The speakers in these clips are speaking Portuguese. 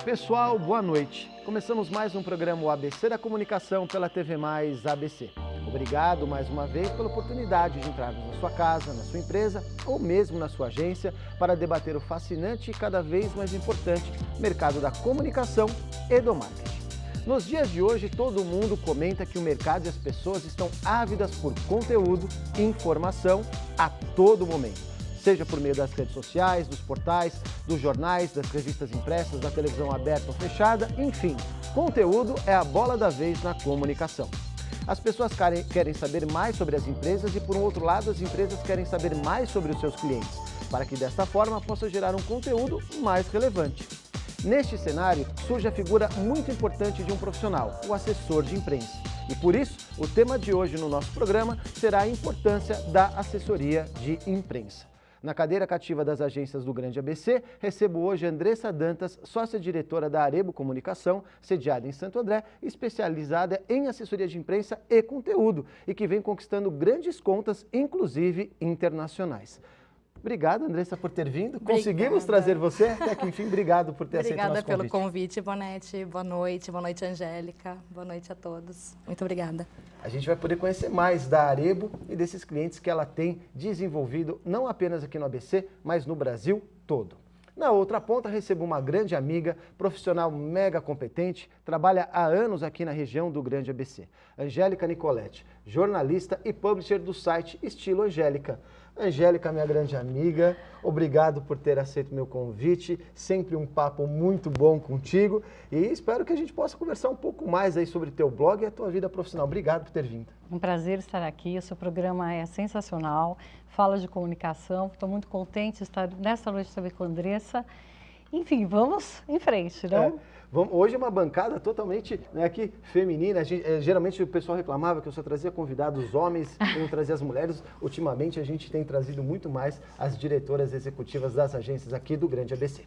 Pessoal, boa noite. Começamos mais um programa o ABC da Comunicação pela TV Mais ABC. Obrigado mais uma vez pela oportunidade de entrarmos na sua casa, na sua empresa ou mesmo na sua agência para debater o fascinante e cada vez mais importante mercado da comunicação e do marketing. Nos dias de hoje, todo mundo comenta que o mercado e as pessoas estão ávidas por conteúdo e informação a todo momento. Seja por meio das redes sociais, dos portais, dos jornais, das revistas impressas, da televisão aberta ou fechada, enfim, conteúdo é a bola da vez na comunicação. As pessoas querem saber mais sobre as empresas e, por um outro lado, as empresas querem saber mais sobre os seus clientes, para que desta forma possa gerar um conteúdo mais relevante. Neste cenário, surge a figura muito importante de um profissional, o assessor de imprensa. E por isso, o tema de hoje no nosso programa será a importância da assessoria de imprensa. Na cadeira cativa das agências do Grande ABC, recebo hoje Andressa Dantas, sócia-diretora da Arebo Comunicação, sediada em Santo André, especializada em assessoria de imprensa e conteúdo, e que vem conquistando grandes contas, inclusive internacionais. Obrigado, Andressa, por ter vindo. Obrigada. Conseguimos trazer você até que, enfim, obrigado por ter aceito o nosso convite. Obrigada pelo convite, Bonetti. Boa noite, Angélica. Boa noite a todos. Muito obrigada. A gente vai poder conhecer mais da Arebo e desses clientes que ela tem desenvolvido, não apenas aqui no ABC, mas no Brasil todo. Na outra ponta, recebo uma grande amiga, profissional mega competente, trabalha há anos aqui na região do Grande ABC. Angélica Nicoletti, jornalista e publisher do site Estilo Angélica. Angélica, minha grande amiga, obrigado por ter aceito meu convite, sempre um papo muito bom contigo e espero que a gente possa conversar um pouco mais aí sobre teu blog e a tua vida profissional. Obrigado por ter vindo. Um prazer estar aqui, o seu programa é sensacional, fala de comunicação, estou muito contente de estar nessa noite também com a Andressa. Enfim, vamos em frente, não? Hoje é uma bancada totalmente aqui feminina. Geralmente o pessoal reclamava que eu só trazia convidados homens, eu não trazia as mulheres. Ultimamente a gente tem trazido muito mais as diretoras executivas das agências aqui do Grande ABC.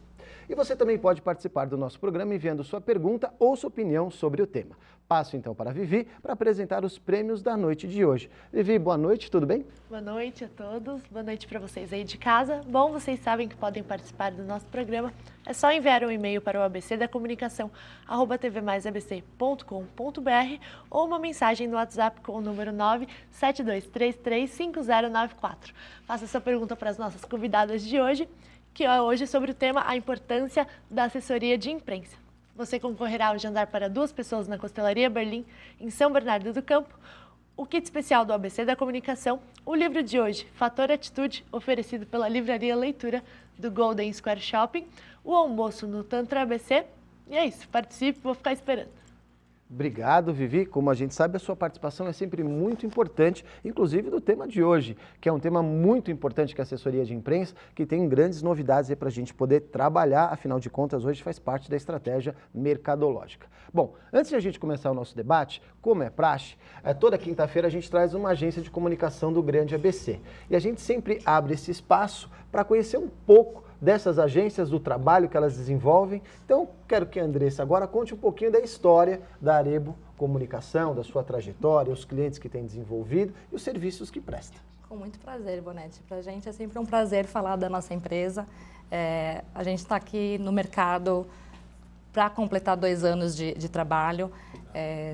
E você também pode participar do nosso programa enviando sua pergunta ou sua opinião sobre o tema. Passo então para a Vivi para apresentar os prêmios da noite de hoje. Vivi, boa noite, tudo bem? Boa noite a todos, boa noite para vocês aí de casa. Bom, vocês sabem que podem participar do nosso programa. É só enviar um e-mail para o abcdacomunicação@tvmaisabc.com.br ou uma mensagem no WhatsApp com o número 972335094. Faça sua pergunta para as nossas convidadas de hoje, que é hoje sobre o tema a importância da assessoria de imprensa. Você concorrerá ao jantar para 2 pessoas na Costelaria Berlim, em São Bernardo do Campo, o kit especial do ABC da Comunicação, o livro de hoje, Fator Atitude, oferecido pela Livraria Leitura do Golden Square Shopping, o almoço no Tantra ABC. E é isso, participe, vou ficar esperando. Obrigado, Vivi. Como a gente sabe, a sua participação é sempre muito importante, inclusive do tema de hoje, que é um tema muito importante que é a assessoria de imprensa, que tem grandes novidades aí para a gente poder trabalhar, afinal de contas, hoje faz parte da estratégia mercadológica. Bom, antes de a gente começar o nosso debate, como é praxe, toda quinta-feira a gente traz uma agência de comunicação do Grande ABC. E a gente sempre abre esse espaço para conhecer um pouco dessas agências, do trabalho que elas desenvolvem. Então, quero que a Andressa agora conte um pouquinho da história da Arebo Comunicação, da sua trajetória, os clientes que tem desenvolvido e os serviços que presta. Com muito prazer, Bonetti. Para a gente é sempre um prazer falar da nossa empresa. A gente está aqui no mercado para completar 2 anos de trabalho.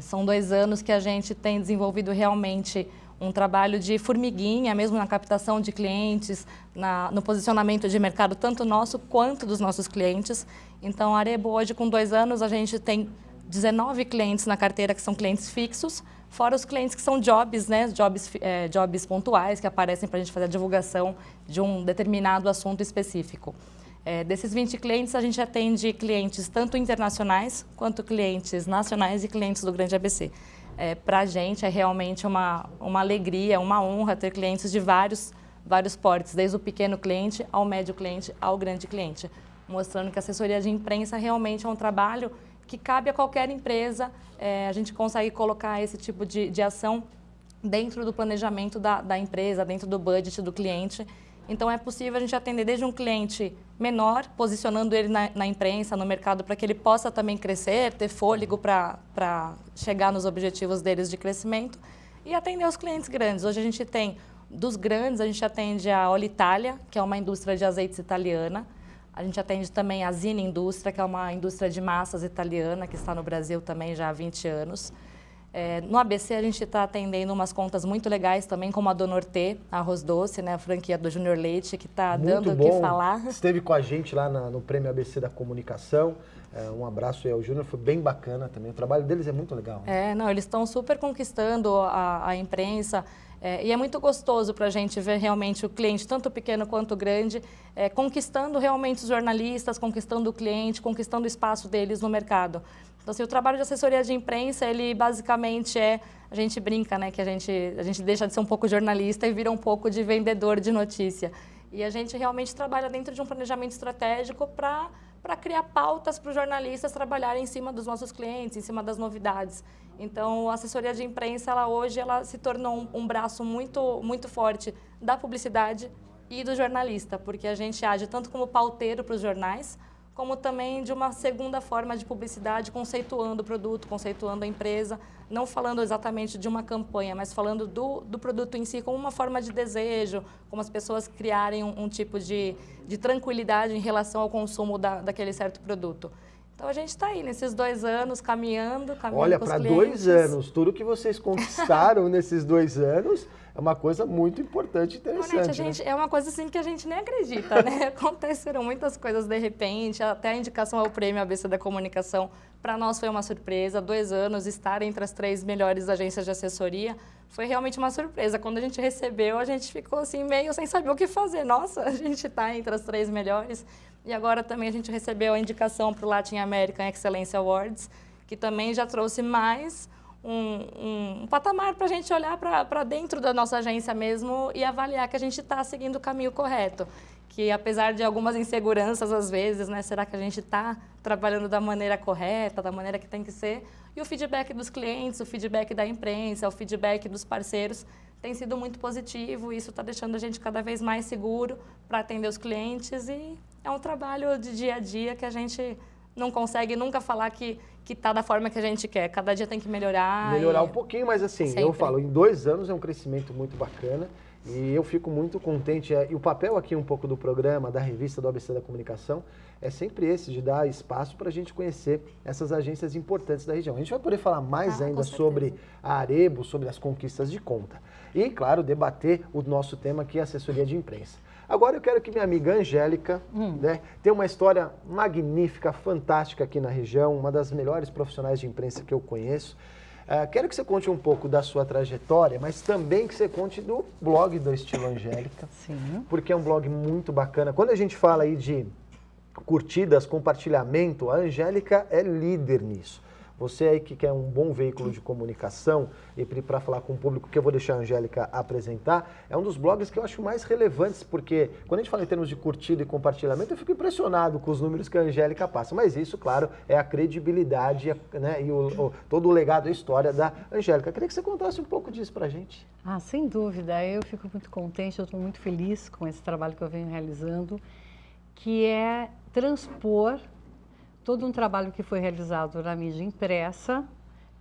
São 2 anos que a gente tem desenvolvido realmente um trabalho de formiguinha, mesmo na captação de clientes, no posicionamento de mercado, tanto nosso quanto dos nossos clientes. Então, a Arebo hoje, com 2 anos, a gente tem 19 clientes na carteira que são clientes fixos, fora os clientes que são jobs, né? Jobs pontuais, que aparecem para a gente fazer a divulgação de um determinado assunto específico. Desses 20 clientes, a gente atende clientes tanto internacionais, quanto clientes nacionais e clientes do Grande ABC. Para a gente é realmente uma alegria, uma honra ter clientes de vários portes, desde o pequeno cliente ao médio cliente ao grande cliente, mostrando que a assessoria de imprensa realmente é um trabalho que cabe a qualquer empresa. A gente consegue colocar esse tipo de ação dentro do planejamento da empresa, dentro do budget do cliente. Então, é possível a gente atender desde um cliente menor, posicionando ele na imprensa, no mercado, para que ele possa também crescer, ter fôlego para chegar nos objetivos deles de crescimento, e atender os clientes grandes. Hoje a gente tem, dos grandes, a gente atende a Olitalia, que é uma indústria de azeites italiana. A gente atende também a Zine Indústria, que é uma indústria de massas italiana, que está no Brasil também já há 20 anos. No ABC, a gente está atendendo umas contas muito legais também, como a do Norte, Arroz Doce, né, a franquia do Júnior Leite, que está dando o que falar. Esteve com a gente lá no Prêmio ABC da Comunicação. Um abraço aí ao Júnior, foi bem bacana também. O trabalho deles é muito legal. Né? Não, eles estão super conquistando a imprensa. E é muito gostoso para a gente ver realmente o cliente, tanto pequeno quanto grande, conquistando realmente os jornalistas, conquistando o cliente, conquistando o espaço deles no mercado. Então, assim, o trabalho de assessoria de imprensa, ele basicamente a gente brinca, né, que a gente deixa de ser um pouco jornalista e vira um pouco de vendedor de notícia. E a gente realmente trabalha dentro de um planejamento estratégico para criar pautas para os jornalistas trabalharem em cima dos nossos clientes, em cima das novidades. Então, a assessoria de imprensa, hoje, ela se tornou um braço muito, muito forte da publicidade e do jornalista, porque a gente age tanto como pauteiro para os jornais, como também de uma segunda forma de publicidade, conceituando o produto, conceituando a empresa, não falando exatamente de uma campanha, mas falando do produto em si como uma forma de desejo, como as pessoas criarem um tipo de tranquilidade em relação ao consumo daquele certo produto. Então, a gente está aí nesses 2 anos, caminhando Olha, com os para clientes. 2 anos, tudo que vocês conquistaram nesses 2 anos é uma coisa muito importante e interessante. Né? É uma coisa assim que a gente nem acredita, né? Aconteceram muitas coisas de repente, até a indicação ao Prêmio ABC da Comunicação, para nós foi uma surpresa. 2 anos, estar entre as 3 melhores agências de assessoria, foi realmente uma surpresa. Quando a gente recebeu, a gente ficou assim meio sem saber o que fazer. Nossa, a gente está entre as 3 melhores. E agora também a gente recebeu a indicação para o Latin American Excellence Awards, que também já trouxe mais um patamar para a gente olhar para dentro da nossa agência mesmo e avaliar que a gente está seguindo o caminho correto. Que apesar de algumas inseguranças às vezes, né, será que a gente está trabalhando da maneira correta, da maneira que tem que ser? E o feedback dos clientes, o feedback da imprensa, o feedback dos parceiros tem sido muito positivo. E isso está deixando a gente cada vez mais seguro para atender os clientes e é um trabalho de dia a dia que a gente não consegue nunca falar que está da forma que a gente quer. Cada dia tem que melhorar. Melhorar um pouquinho, mas assim, sempre. Eu falo, em 2 anos é um crescimento muito bacana e eu fico muito contente. E o papel aqui um pouco do programa, da revista do ABC da Comunicação, é sempre esse, de dar espaço para a gente conhecer essas agências importantes da região. A gente vai poder falar mais ainda sobre a Arebo, sobre as conquistas de conta. E, claro, debater o nosso tema aqui, a assessoria de imprensa. Agora eu quero que minha amiga Angélica, né, tem uma história magnífica, fantástica aqui na região, uma das melhores profissionais de imprensa que eu conheço. Quero que você conte um pouco da sua trajetória, mas também que você conte do blog do Estilo Angélica. Sim. Porque é um blog muito bacana. Quando a gente fala aí de curtidas, compartilhamento, a Angélica é líder nisso. Você aí que quer um bom veículo de comunicação e para falar com o público, que eu vou deixar a Angélica apresentar, é um dos blogs que eu acho mais relevantes, porque quando a gente fala em termos de curtida e compartilhamento, eu fico impressionado com os números que a Angélica passa. Mas isso, claro, é a credibilidade, né, e todo o legado e a história da Angélica. Eu queria que você contasse um pouco disso pra gente. Sem dúvida. Eu fico muito contente, eu estou muito feliz com esse trabalho que eu venho realizando, que é transpor todo um trabalho que foi realizado na mídia impressa,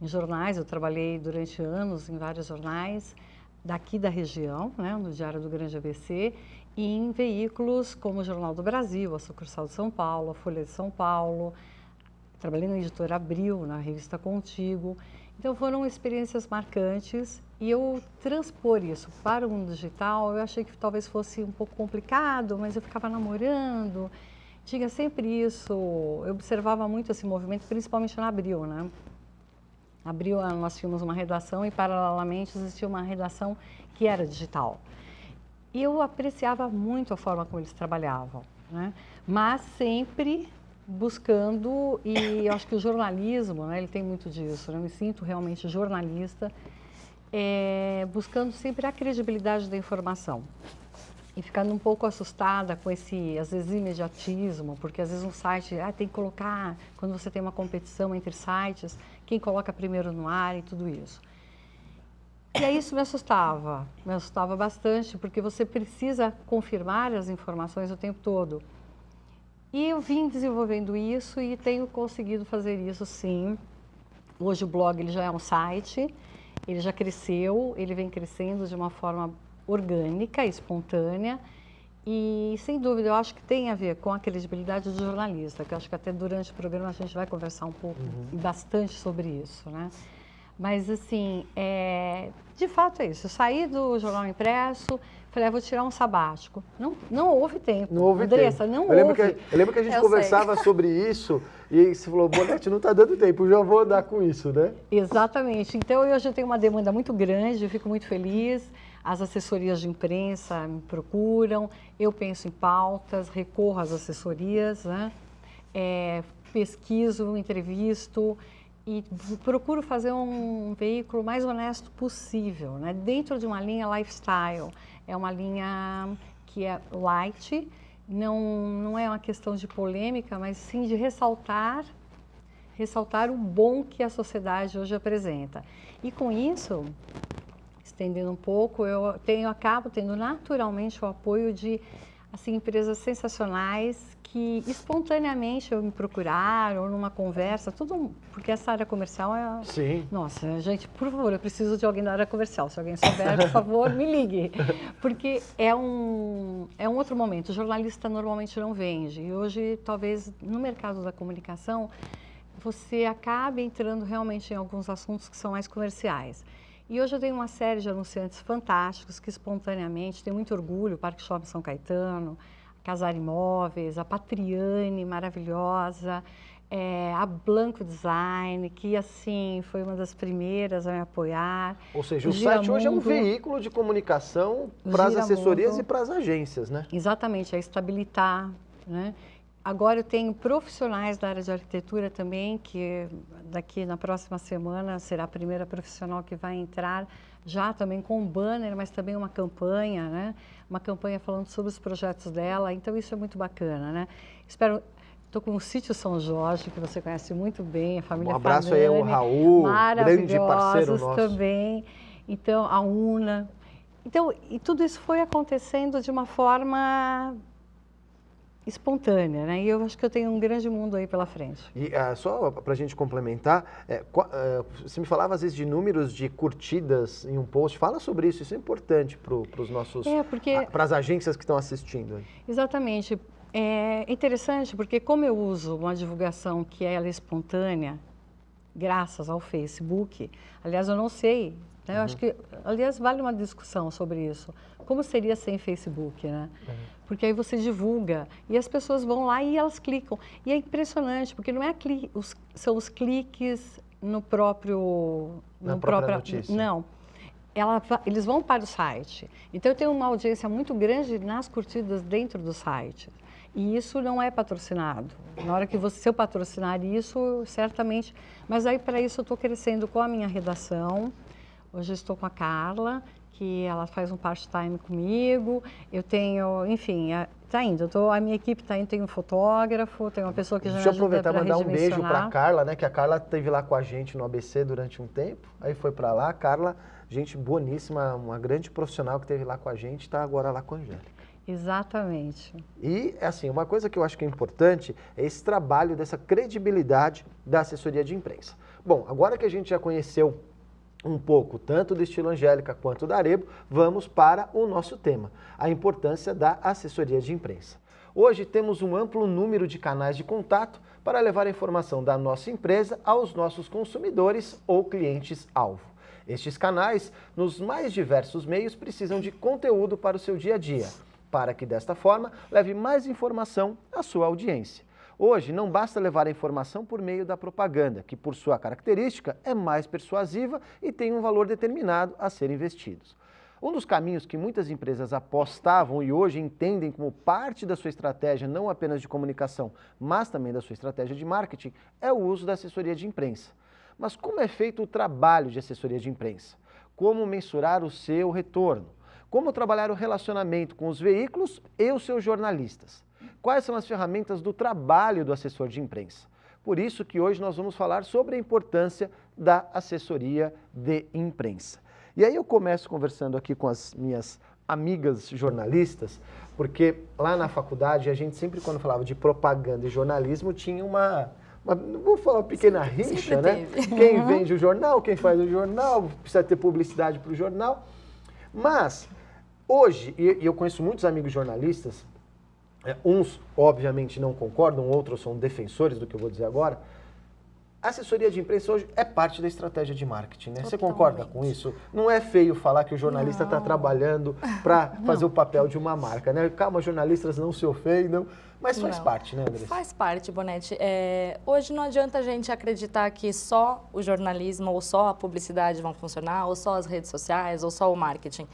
em jornais. Eu trabalhei durante anos em vários jornais daqui da região, né, no Diário do Grande ABC, e em veículos como o Jornal do Brasil, a Sucursal de São Paulo, a Folha de São Paulo. Trabalhei na Editora Abril, na Revista Contigo. Então foram experiências marcantes e eu transpor isso para o mundo digital, eu achei que talvez fosse um pouco complicado, mas eu ficava namorando. Tinha sempre isso, eu observava muito esse movimento, principalmente na Abril, né? Na Abril nós tínhamos uma redação e paralelamente existia uma redação que era digital. E eu apreciava muito a forma como eles trabalhavam, né? Mas sempre buscando, e eu acho que o jornalismo, né, ele tem muito disso, né? Eu me sinto realmente jornalista, buscando sempre a credibilidade da informação. E ficando um pouco assustada com esse, às vezes, imediatismo, porque às vezes um site tem que colocar, quando você tem uma competição entre sites, quem coloca primeiro no ar e tudo isso. E aí isso me assustava bastante, porque você precisa confirmar as informações o tempo todo. E eu vim desenvolvendo isso e tenho conseguido fazer isso, sim. Hoje o blog ele já é um site, ele já cresceu, ele vem crescendo de uma forma orgânica, espontânea, E, sem dúvida, eu acho que tem a ver com a credibilidade do jornalista, que eu acho que até durante o programa a gente vai conversar um pouco e bastante sobre isso, né? Mas, assim, de fato é isso. Eu saí do jornal impresso, falei, vou tirar um sabático. Não houve tempo. Não houve Andressa, tempo. não Eu houve. lembro que a gente conversava sobre isso e aí você falou, Bonetti, não está dando tempo, eu já vou andar com isso, né? Exatamente. Então, hoje eu tenho uma demanda muito grande, eu fico muito feliz. As assessorias de imprensa me procuram, eu penso em pautas, recorro às assessorias, né? Pesquiso, entrevisto e procuro fazer um veículo mais honesto possível, né? Dentro de uma linha lifestyle. É uma linha que é light, não é uma questão de polêmica, mas sim de ressaltar o bom que a sociedade hoje apresenta. E com isso, estendendo um pouco, eu acabo tendo naturalmente o apoio de assim, empresas sensacionais que espontaneamente me procuraram, ou numa conversa, tudo, porque essa área comercial é... Sim. Nossa, gente, por favor, eu preciso de alguém da área comercial. Se alguém souber, por favor, me ligue. Porque é um outro momento. O jornalista normalmente não vende. E hoje, talvez, no mercado da comunicação, você acabe entrando realmente em alguns assuntos que são mais comerciais. E hoje eu tenho uma série de anunciantes fantásticos que espontaneamente, tenho muito orgulho, o Parque Shopping São Caetano, Casar Imóveis, a Patriane, maravilhosa, a Blanco Design, que assim foi uma das primeiras a me apoiar. Ou seja, o site hoje é um veículo de comunicação para as assessorias e para as agências, né? Exatamente, a Estabilitar, né? Agora eu tenho profissionais da área de arquitetura também, que daqui na próxima semana será a primeira profissional que vai entrar, já também com um banner, mas também uma campanha, né? Uma campanha falando sobre os projetos dela, então isso é muito bacana, né? Estou com o Sítio São Jorge, que você conhece muito bem, a família Um abraço Fanani, aí ao Raul, grande parceiro nosso. Também, então a Una. Então, e tudo isso foi acontecendo de uma forma espontânea, né? E eu acho que eu tenho um grande mundo aí pela frente. E só para a gente complementar, você me falava às vezes de números de curtidas em um post. Fala sobre isso, isso é importante para os nossos, para as agências que estão assistindo. Exatamente. É interessante porque como eu uso uma divulgação que ela é espontânea, graças ao Facebook, aliás, eu não sei, né? Eu acho que, aliás, vale uma discussão sobre isso. Como seria sem Facebook, né? Porque aí você divulga e as pessoas vão lá e elas clicam. E é impressionante, porque não é são os cliques no próprio... Na própria notícia. Não. Eles vão para o site. Então, eu tenho uma audiência muito grande nas curtidas dentro do site. E isso não é patrocinado. Na hora que se eu patrocinar isso, certamente... Mas aí, para isso, eu estou crescendo com a minha redação. Hoje eu estou com a Carla, que ela faz um part-time comigo. Eu tenho, enfim, está indo. A minha equipe está indo, tem um fotógrafo, tem uma pessoa que já me ajuda. Deixa eu aproveitar e mandar um beijo para a Carla, né? Que a Carla esteve lá com a gente no ABC durante um tempo. Aí foi para lá. Carla, gente boníssima, uma grande profissional que esteve lá com a gente, está agora lá com a Angélica. Exatamente. E, assim, uma coisa que eu acho que é importante é esse trabalho dessa credibilidade da assessoria de imprensa. Bom, agora que a gente já conheceu um pouco tanto do estilo Angélica quanto da Arebo, vamos para o nosso tema, a importância da assessoria de imprensa. Hoje temos um amplo número de canais de contato para levar a informação da nossa empresa aos nossos consumidores ou clientes-alvo. Estes canais, nos mais diversos meios, precisam de conteúdo para o seu dia a dia, para que desta forma leve mais informação à sua audiência. Hoje, não basta levar a informação por meio da propaganda, que por sua característica é mais persuasiva e tem um valor determinado a ser investidos. Um dos caminhos que muitas empresas apostavam e hoje entendem como parte da sua estratégia, não apenas de comunicação, mas também da sua estratégia de marketing, é o uso da assessoria de imprensa. Mas como é feito o trabalho de assessoria de imprensa? Como mensurar o seu retorno? Como trabalhar o relacionamento com os veículos e os seus jornalistas? Quais são as ferramentas do trabalho do assessor de imprensa? Por isso que hoje nós vamos falar sobre a importância da assessoria de imprensa. E aí eu começo conversando aqui com as minhas amigas jornalistas, porque lá na faculdade a gente sempre, quando falava de propaganda e jornalismo, tinha uma vou falar, uma pequena rixa, né? Quem vende o jornal, quem faz o jornal, precisa ter publicidade para o jornal. Mas Hoje, e eu conheço muitos amigos jornalistas, uns obviamente não concordam, outros são defensores do que eu vou dizer agora. A assessoria de imprensa hoje é parte da estratégia de marketing, né? Você concorda com isso? Não é feio falar que o jornalista está trabalhando para fazer o papel de uma marca, né? Calma, jornalistas, não se ofendam, mas faz parte, né, Andressa? Faz parte, Bonetti. Hoje não adianta a gente acreditar que só o jornalismo ou só a publicidade vão funcionar, ou só as redes sociais, ou só o marketing.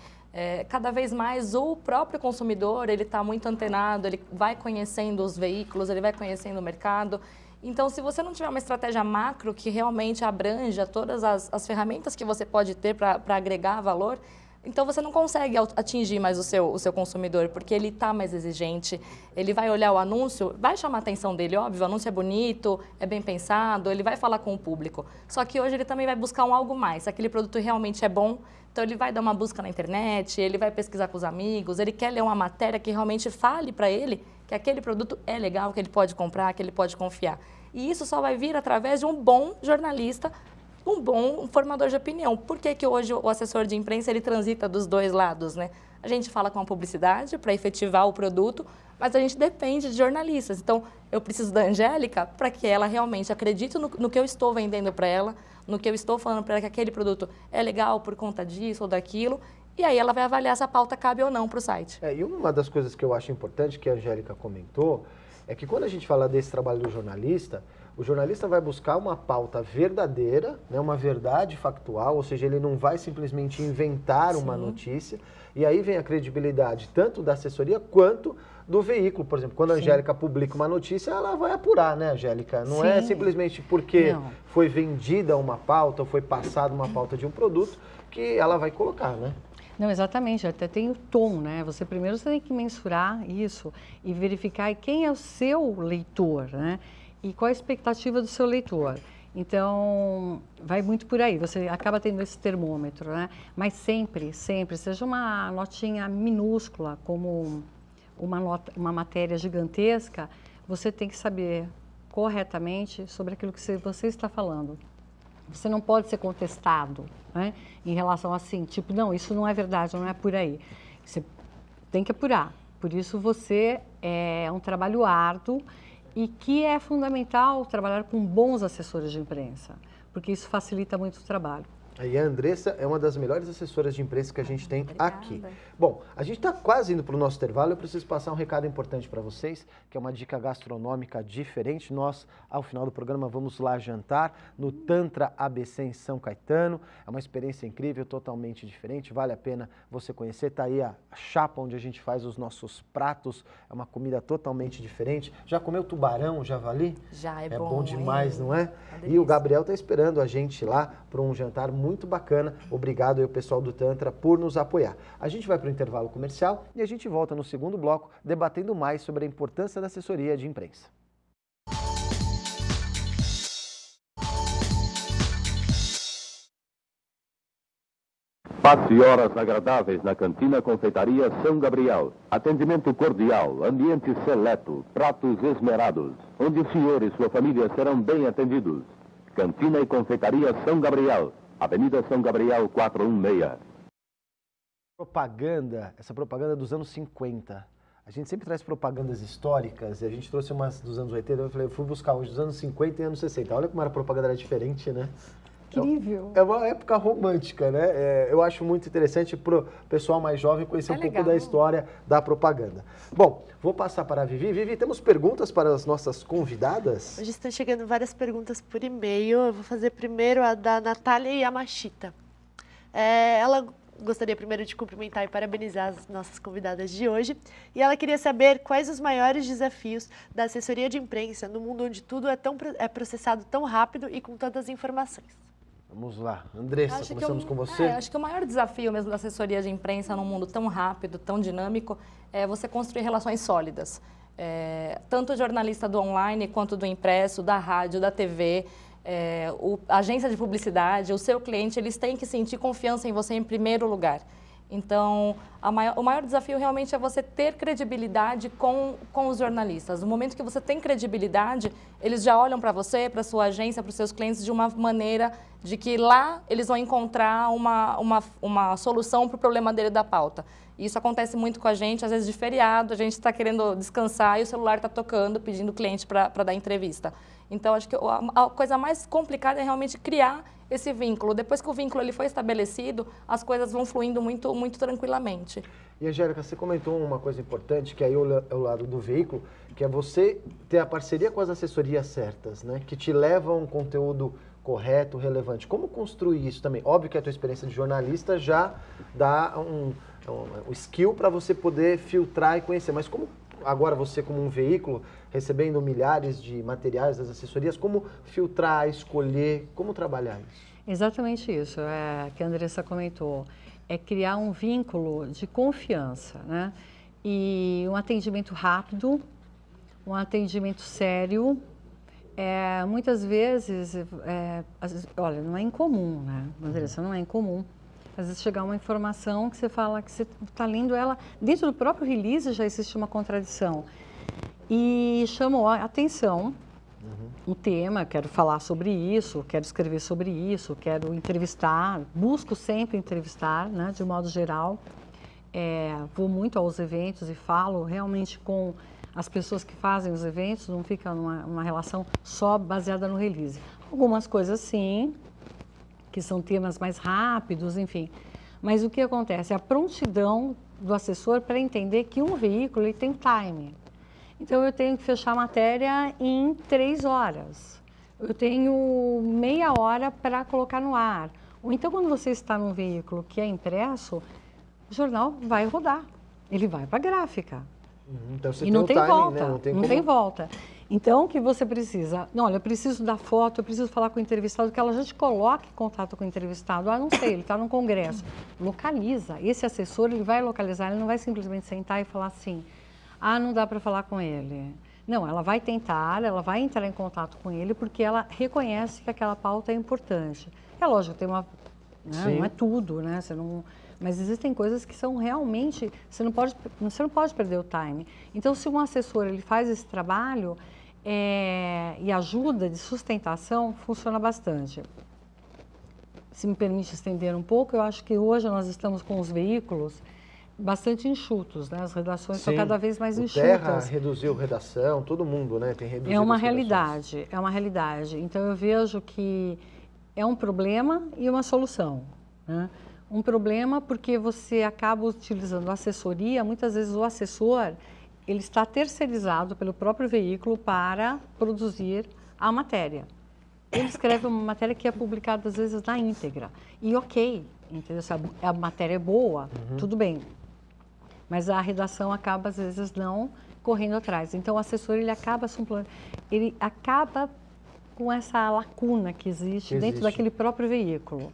Cada vez mais o próprio consumidor, ele está muito antenado, ele vai conhecendo os veículos, ele vai conhecendo o mercado. Então, se você não tiver uma estratégia macro que realmente abranja todas as ferramentas que você pode ter para agregar valor, então você não consegue atingir mais o seu consumidor, porque ele está mais exigente, ele vai olhar o anúncio, vai chamar a atenção dele, óbvio, o anúncio é bonito, é bem pensado, ele vai falar com o público. Só que hoje ele também vai buscar algo mais, se aquele produto realmente é bom, então ele vai dar uma busca na internet, ele vai pesquisar com os amigos, ele quer ler uma matéria que realmente fale para ele que aquele produto é legal, que ele pode comprar, que ele pode confiar. E isso só vai vir através de um bom jornalista, um bom formador de opinião. Por que que hoje o assessor de imprensa ele transita dos dois lados, né? A gente fala com a publicidade para efetivar o produto, mas a gente depende de jornalistas. Então, eu preciso da Angélica para que ela realmente acredite no que eu estou vendendo para ela, no que eu estou falando para ela que aquele produto é legal por conta disso ou daquilo. E aí ela vai avaliar se a pauta cabe ou não para o site. E uma das coisas que eu acho importante, que a Angélica comentou, é que quando a gente fala desse trabalho do jornalista, o jornalista vai buscar uma pauta verdadeira, né, uma verdade factual, ou seja, ele não vai simplesmente inventar uma notícia, e aí vem a credibilidade tanto da assessoria quanto do veículo. Por exemplo, quando a Angélica publica uma notícia, ela vai apurar, né, Angélica? Não é simplesmente porque foi vendida uma pauta ou foi passada uma pauta de um produto que ela vai colocar, né? Não, exatamente, até tem o tom, né? Você tem que mensurar isso e verificar quem é o seu leitor, né? E qual a expectativa do seu leitor. Então, vai muito por aí, você acaba tendo esse termômetro, né? Mas sempre, seja uma notinha minúscula, como uma matéria gigantesca, você tem que saber corretamente sobre aquilo que você está falando. Você não pode ser contestado, né, em relação assim, tipo, não, isso não é verdade, não é por aí. Você tem que apurar. Por isso você é um trabalho árduo e que é fundamental trabalhar com bons assessores de imprensa, porque isso facilita muito o trabalho. E a Andressa é uma das melhores assessoras de imprensa que a gente tem aqui. Bom, a gente está quase indo para o nosso intervalo, eu preciso passar um recado importante para vocês, que é uma dica gastronômica diferente. Nós, ao final do programa, vamos lá jantar no Tantra ABC em São Caetano. É uma experiência incrível, totalmente diferente, vale a pena você conhecer. Está aí a chapa onde a gente faz os nossos pratos, é uma comida totalmente diferente. Já comeu tubarão, javali? Já, é bom demais, não é? E o Gabriel está esperando a gente lá para um jantar muito bacana. Obrigado aí ao pessoal do Tantra por nos apoiar. A gente vai para o intervalo comercial e a gente volta no segundo bloco debatendo mais sobre a importância da assessoria de imprensa. Passe horas agradáveis na Cantina Confeitaria São Gabriel. Atendimento cordial, ambiente seleto, pratos esmerados, onde o senhor e sua família serão bem atendidos. Cantina e Confeitaria São Gabriel, Avenida São Gabriel 416. Essa propaganda dos anos 50. A gente sempre traz propagandas históricas e a gente trouxe umas dos anos 80. Eu fui buscar hoje dos anos 50 e anos 60. Olha como a propaganda era diferente, né? Incrível. É uma época romântica, né? Eu acho muito interessante para o pessoal mais jovem conhecer um pouco da história da propaganda. Bom, vou passar para a Vivi. Vivi, temos perguntas para as nossas convidadas? Hoje estão chegando várias perguntas por e-mail. Eu vou fazer primeiro a da Natália Yamashita. Ela gostaria primeiro de cumprimentar e parabenizar as nossas convidadas de hoje. E ela queria saber quais os maiores desafios da assessoria de imprensa no mundo onde tudo é processado tão rápido e com tantas informações. Vamos lá. Andressa, começamos com você. Acho que o maior desafio mesmo da assessoria de imprensa num mundo tão rápido, tão dinâmico, é você construir relações sólidas. Tanto o jornalista do online quanto do impresso, da rádio, da TV, a agência de publicidade, o seu cliente, eles têm que sentir confiança em você em primeiro lugar. Então, o maior desafio realmente é você ter credibilidade com os jornalistas. No momento que você tem credibilidade, eles já olham para você, para a sua agência, para os seus clientes de uma maneira de que lá eles vão encontrar uma solução para o problema dele da pauta. Isso acontece muito com a gente, às vezes de feriado, a gente está querendo descansar e o celular está tocando, pedindo o cliente para dar entrevista. Então, acho que a coisa mais complicada é realmente criar esse vínculo. Depois que o vínculo ele foi estabelecido, as coisas vão fluindo muito, muito tranquilamente. E, Angélica, você comentou uma coisa importante, que aí é o lado do veículo, que é você ter a parceria com as assessorias certas, né? Que te levam a um conteúdo correto, relevante. Como construir isso também? Óbvio que a tua experiência de jornalista já dá um skill para você poder filtrar e conhecer, mas como agora você como um veículo, recebendo milhares de materiais das assessorias, como filtrar, escolher, como trabalhar isso? Exatamente isso, que a Andressa comentou, é criar um vínculo de confiança, né? E um atendimento rápido, um atendimento sério. Muitas vezes, olha, não é incomum, né, Andressa, não é incomum. Às vezes chegar uma informação que você fala que você está lendo ela, dentro do próprio release já existe uma contradição. E chamou a atenção o tema, quero falar sobre isso, quero escrever sobre isso, quero entrevistar, busco sempre entrevistar, né, de modo geral. Vou muito aos eventos e falo realmente com as pessoas que fazem os eventos, não fica uma relação só baseada no release. Algumas coisas sim, que são temas mais rápidos, enfim. Mas o que acontece? A prontidão do assessor para entender que um veículo ele tem time. Então, eu tenho que fechar a matéria em 3 horas. Eu tenho meia hora para colocar no ar. Ou então, quando você está num veículo que é impresso, o jornal vai rodar. Ele vai para a gráfica. Então, você e não tem timing, volta, né? não tem volta. Então, o que você precisa? Não, olha, eu preciso da foto, eu preciso falar com o entrevistado, que ela já te coloque em contato com o entrevistado. Não sei, ele está num congresso. Localiza. Esse assessor, ele vai localizar, ele não vai simplesmente sentar e falar assim, não dá para falar com ele. Não, ela vai tentar, ela vai entrar em contato com ele, porque ela reconhece que aquela pauta é importante. É lógico, tem uma... Né, não é tudo, né? Você não... Mas existem coisas que são realmente... Você não pode perder o time. Então, se um assessor ele faz esse trabalho e ajuda de sustentação, funciona bastante. Se me permite estender um pouco, eu acho que hoje nós estamos com os veículos bastante enxutos, né? As redações são cada vez mais enxutas. Terra reduziu redação, todo mundo, né, tem reduzido. É uma realidade. Então, eu vejo que é um problema e uma solução, né? Um problema porque você acaba utilizando assessoria, muitas vezes o assessor, ele está terceirizado pelo próprio veículo para produzir a matéria. Ele escreve uma matéria que é publicada às vezes na íntegra. E ok, entendeu? Se a matéria é boa, tudo bem. Mas a redação acaba às vezes não correndo atrás. Então o assessor ele acaba com essa lacuna que existe dentro daquele próprio veículo.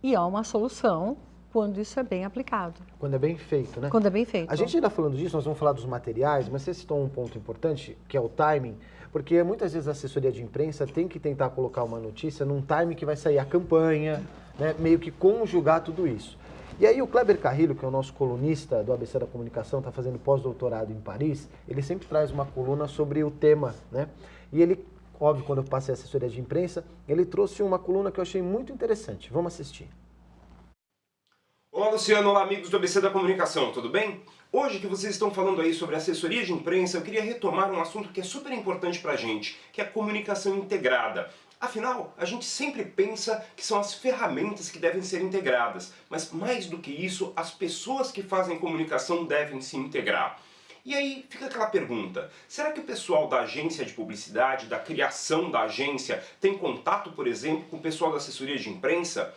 E há uma solução quando isso é bem aplicado. Quando é bem feito, né? Quando é bem feito. A gente ainda falando disso, nós vamos falar dos materiais, mas você citou um ponto importante, que é o timing, porque muitas vezes a assessoria de imprensa tem que tentar colocar uma notícia num timing que vai sair a campanha, né? Meio que conjugar tudo isso. E aí o Kleber Carrillo, que é o nosso colunista do ABC da Comunicação, está fazendo pós-doutorado em Paris, ele sempre traz uma coluna sobre o tema, né? E ele, óbvio, quando eu passei a assessoria de imprensa, ele trouxe uma coluna que eu achei muito interessante. Vamos assistir. Olá, Luciano. Olá, amigos do ABC da Comunicação, tudo bem? Hoje que vocês estão falando aí sobre assessoria de imprensa, eu queria retomar um assunto que é super importante pra gente, que é a comunicação integrada. Afinal, a gente sempre pensa que são as ferramentas que devem ser integradas, mas mais do que isso, as pessoas que fazem comunicação devem se integrar. E aí fica aquela pergunta, será que o pessoal da agência de publicidade, da criação da agência, tem contato, por exemplo, com o pessoal da assessoria de imprensa?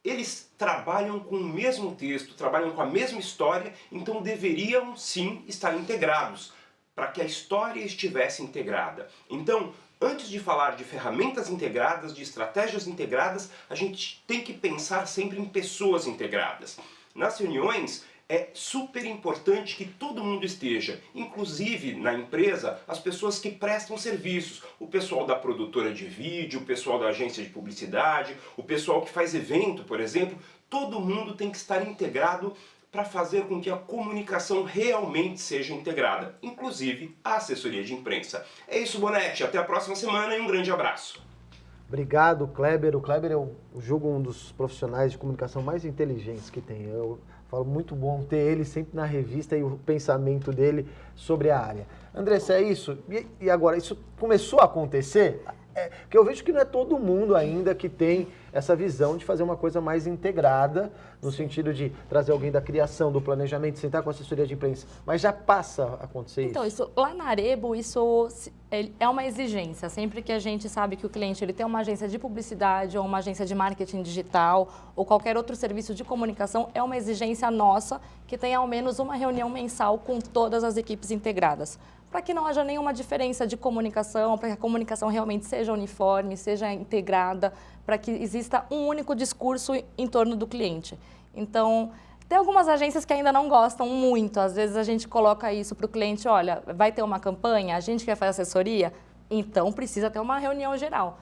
Eles trabalham com o mesmo texto, trabalham com a mesma história, então deveriam sim estar integrados, para que a história estivesse integrada. Então, antes de falar de ferramentas integradas, de estratégias integradas, a gente tem que pensar sempre em pessoas integradas. Nas reuniões, É super importante que todo mundo esteja, inclusive na empresa, as pessoas que prestam serviços, o pessoal da produtora de vídeo, o pessoal da agência de publicidade, o pessoal que faz evento, por exemplo, todo mundo tem que estar integrado para fazer com que a comunicação realmente seja integrada, inclusive a assessoria de imprensa. É isso, Bonetti, até a próxima semana e um grande abraço. Obrigado, Kleber. O Kleber eu julgo um dos profissionais de comunicação mais inteligentes que tem. Eu falo muito bom ter ele sempre na revista e o pensamento dele sobre a área. Andressa, é isso? E agora, isso começou a acontecer? Porque eu vejo que não é todo mundo ainda que tem essa visão de fazer uma coisa mais integrada, no sentido de trazer alguém da criação, do planejamento, sentar com a assessoria de imprensa, mas já passa a acontecer isso? Então, isso, lá na Arebo, isso é uma exigência. Sempre que a gente sabe que o cliente ele tem uma agência de publicidade ou uma agência de marketing digital ou qualquer outro serviço de comunicação, é uma exigência nossa que tenha ao menos uma reunião mensal com todas as equipes integradas, para que não haja nenhuma diferença de comunicação, para que a comunicação realmente seja uniforme, seja integrada, para que exista um único discurso em torno do cliente. Então, tem algumas agências que ainda não gostam muito, às vezes a gente coloca isso para o cliente, olha, vai ter uma campanha, a gente quer fazer assessoria, então precisa ter uma reunião geral.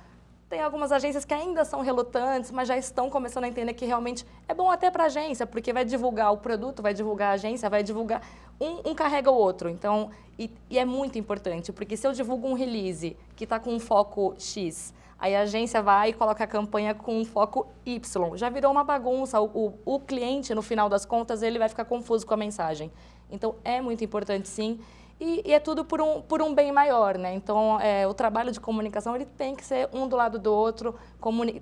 Tem algumas agências que ainda são relutantes, mas já estão começando a entender que realmente é bom até para a agência, porque vai divulgar o produto, vai divulgar a agência, vai divulgar, um carrega o outro. Então, e é muito importante, porque se eu divulgo um release que está com um foco X, aí a agência vai e coloca a campanha com um foco Y, já virou uma bagunça, o cliente, no final das contas, ele vai ficar confuso com a mensagem. Então, é muito importante, sim. E é tudo por um bem maior, né? Então, o trabalho de comunicação ele tem que ser um do lado do outro,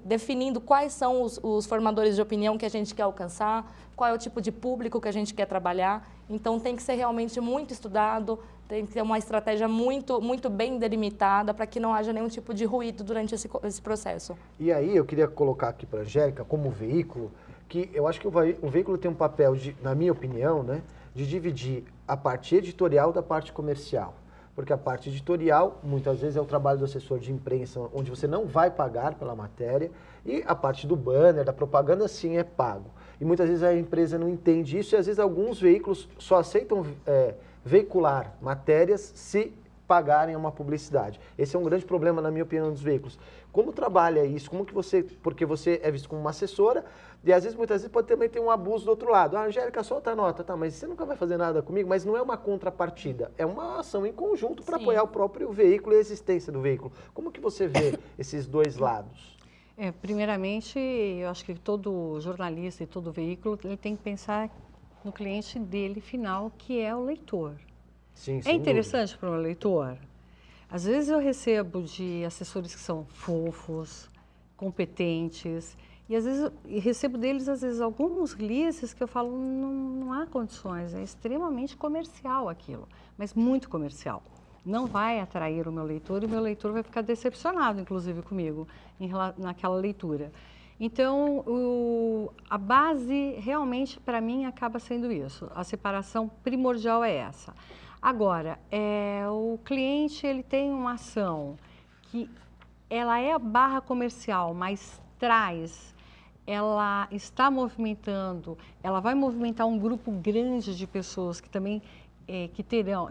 definindo quais são os formadores de opinião que a gente quer alcançar, qual é o tipo de público que a gente quer trabalhar. Então, tem que ser realmente muito estudado, tem que ter uma estratégia muito, muito bem delimitada para que não haja nenhum tipo de ruído durante esse processo. E aí, eu queria colocar aqui para a Angélica, como veículo, que eu acho que o veículo tem um papel, na minha opinião, né, de dividir a parte editorial da parte comercial. Porque a parte editorial, muitas vezes, é o trabalho do assessor de imprensa, onde você não vai pagar pela matéria, e a parte do banner, da propaganda, sim, é pago. E muitas vezes a empresa não entende isso, e às vezes alguns veículos só aceitam veicular matérias se pagarem uma publicidade. Esse é um grande problema, na minha opinião, dos veículos. Como trabalha isso? Como que porque você é visto como uma assessora, e às vezes, muitas vezes, pode também ter um abuso do outro lado. Ah, Angélica, solta a nota, tá, mas você nunca vai fazer nada comigo, mas não é uma contrapartida, é uma ação em conjunto para apoiar o próprio veículo e a existência do veículo. Como que você vê esses dois lados? Primeiramente, eu acho que todo jornalista e todo veículo ele tem que pensar no cliente dele final, que é o leitor. Sim, é interessante para o leitor? Às vezes eu recebo de assessores que são fofos, competentes, e às vezes recebo deles, às vezes, alguns releases que eu falo, não há condições, é extremamente comercial aquilo, mas muito comercial. Não vai atrair o meu leitor e o meu leitor vai ficar decepcionado, inclusive, comigo, naquela leitura. Então, a base, realmente, para mim, acaba sendo isso. A separação primordial é essa. Agora, o cliente ele tem uma ação que ela é a barra comercial, mas ela está movimentando, ela vai movimentar um grupo grande de pessoas que também,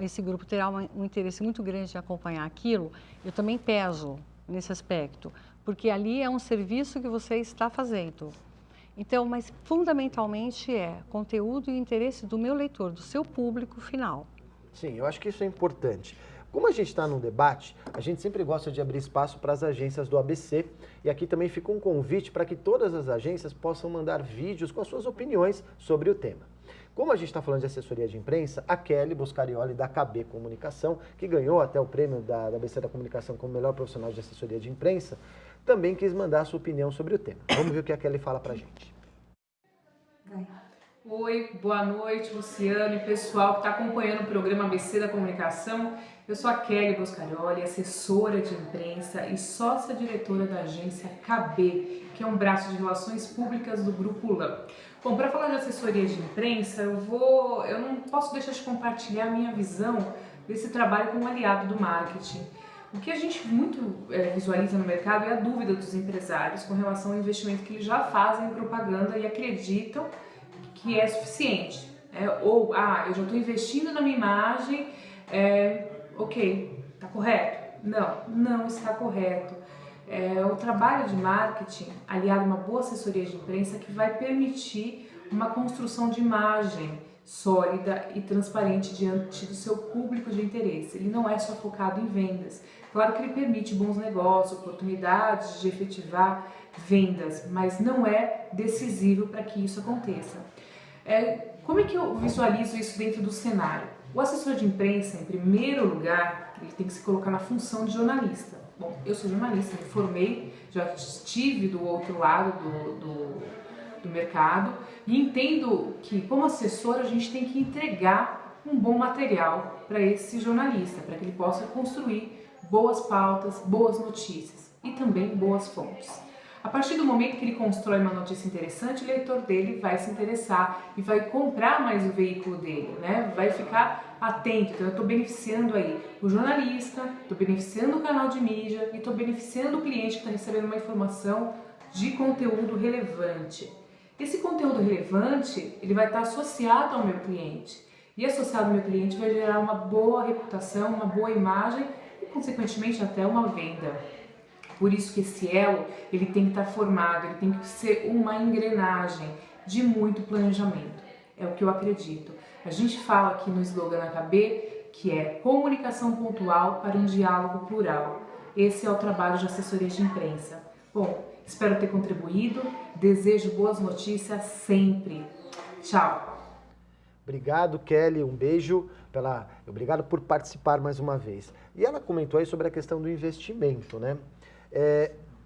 esse grupo terá um interesse muito grande em acompanhar aquilo. Eu também peso nesse aspecto, porque ali é um serviço que você está fazendo. Então, mas fundamentalmente é conteúdo e interesse do meu leitor, do seu público final. Sim, eu acho que isso é importante. Como a gente está num debate, a gente sempre gosta de abrir espaço para as agências do ABC, e aqui também fica um convite para que todas as agências possam mandar vídeos com as suas opiniões sobre o tema. Como a gente está falando de assessoria de imprensa, a Kelly Boscarioli, da KB Comunicação, que ganhou até o prêmio da ABC da Comunicação como melhor profissional de assessoria de imprensa, também quis mandar a sua opinião sobre o tema. Vamos ver o que a Kelly fala para a gente. Oi, boa noite, Luciano e pessoal que está acompanhando o programa ABC da Comunicação. Eu sou a Kelly Boscarioli, assessora de imprensa e sócia-diretora da agência KB, que é um braço de relações públicas do Grupo LAM. Bom, para falar de assessoria de imprensa, eu não posso deixar de compartilhar a minha visão desse trabalho como aliado do marketing. O que a gente muito visualiza no mercado é a dúvida dos empresários com relação ao investimento que eles já fazem em propaganda e acreditam que é suficiente. Ou, eu já estou investindo na minha imagem, ok, está correto? Não está correto. O trabalho de marketing, aliado a uma boa assessoria de imprensa, que vai permitir uma construção de imagem sólida e transparente diante do seu público de interesse. Ele não é só focado em vendas. Claro que ele permite bons negócios, oportunidades de efetivar vendas, mas não é decisivo para que isso aconteça. Como é que eu visualizo isso dentro do cenário? O assessor de imprensa, em primeiro lugar, ele tem que se colocar na função de jornalista. Bom, eu sou jornalista, me formei, já estive do outro lado do mercado e entendo que, como assessor, a gente tem que entregar um bom material para esse jornalista, para que ele possa construir boas pautas, boas notícias e também boas fontes. A partir do momento que ele constrói uma notícia interessante, o leitor dele vai se interessar e vai comprar mais o veículo dele, né? Vai ficar atento. Então eu estou beneficiando aí o jornalista, estou beneficiando o canal de mídia e estou beneficiando o cliente que está recebendo uma informação de conteúdo relevante. Esse conteúdo relevante, ele vai estar associado ao meu cliente. E associado ao meu cliente vai gerar uma boa reputação, uma boa imagem e, consequentemente, até uma venda. Por isso que esse elo, ele tem que estar formado, ele tem que ser uma engrenagem de muito planejamento. É o que eu acredito. A gente fala aqui no slogan KB que é comunicação pontual para um diálogo plural. Esse é o trabalho de assessoria de imprensa. Bom, espero ter contribuído, desejo boas notícias sempre. Tchau! Obrigado, Kelly, um beijo, obrigado por participar mais uma vez. E ela comentou aí sobre a questão do investimento, né?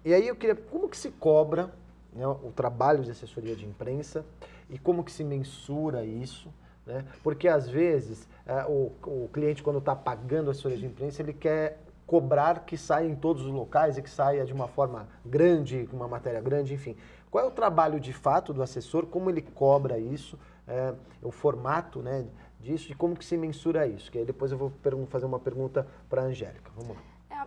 E aí eu queria, como que se cobra, né, o trabalho de assessoria de imprensa e como que se mensura isso, né? Porque às vezes o cliente, quando está pagando a assessoria de imprensa, ele quer cobrar que saia em todos os locais e que saia de uma forma grande, com uma matéria grande, enfim. Qual é o trabalho de fato do assessor, como ele cobra isso, o formato, né, disso e como que se mensura isso? Que aí depois eu vou fazer uma pergunta para a Angélica. Vamos lá.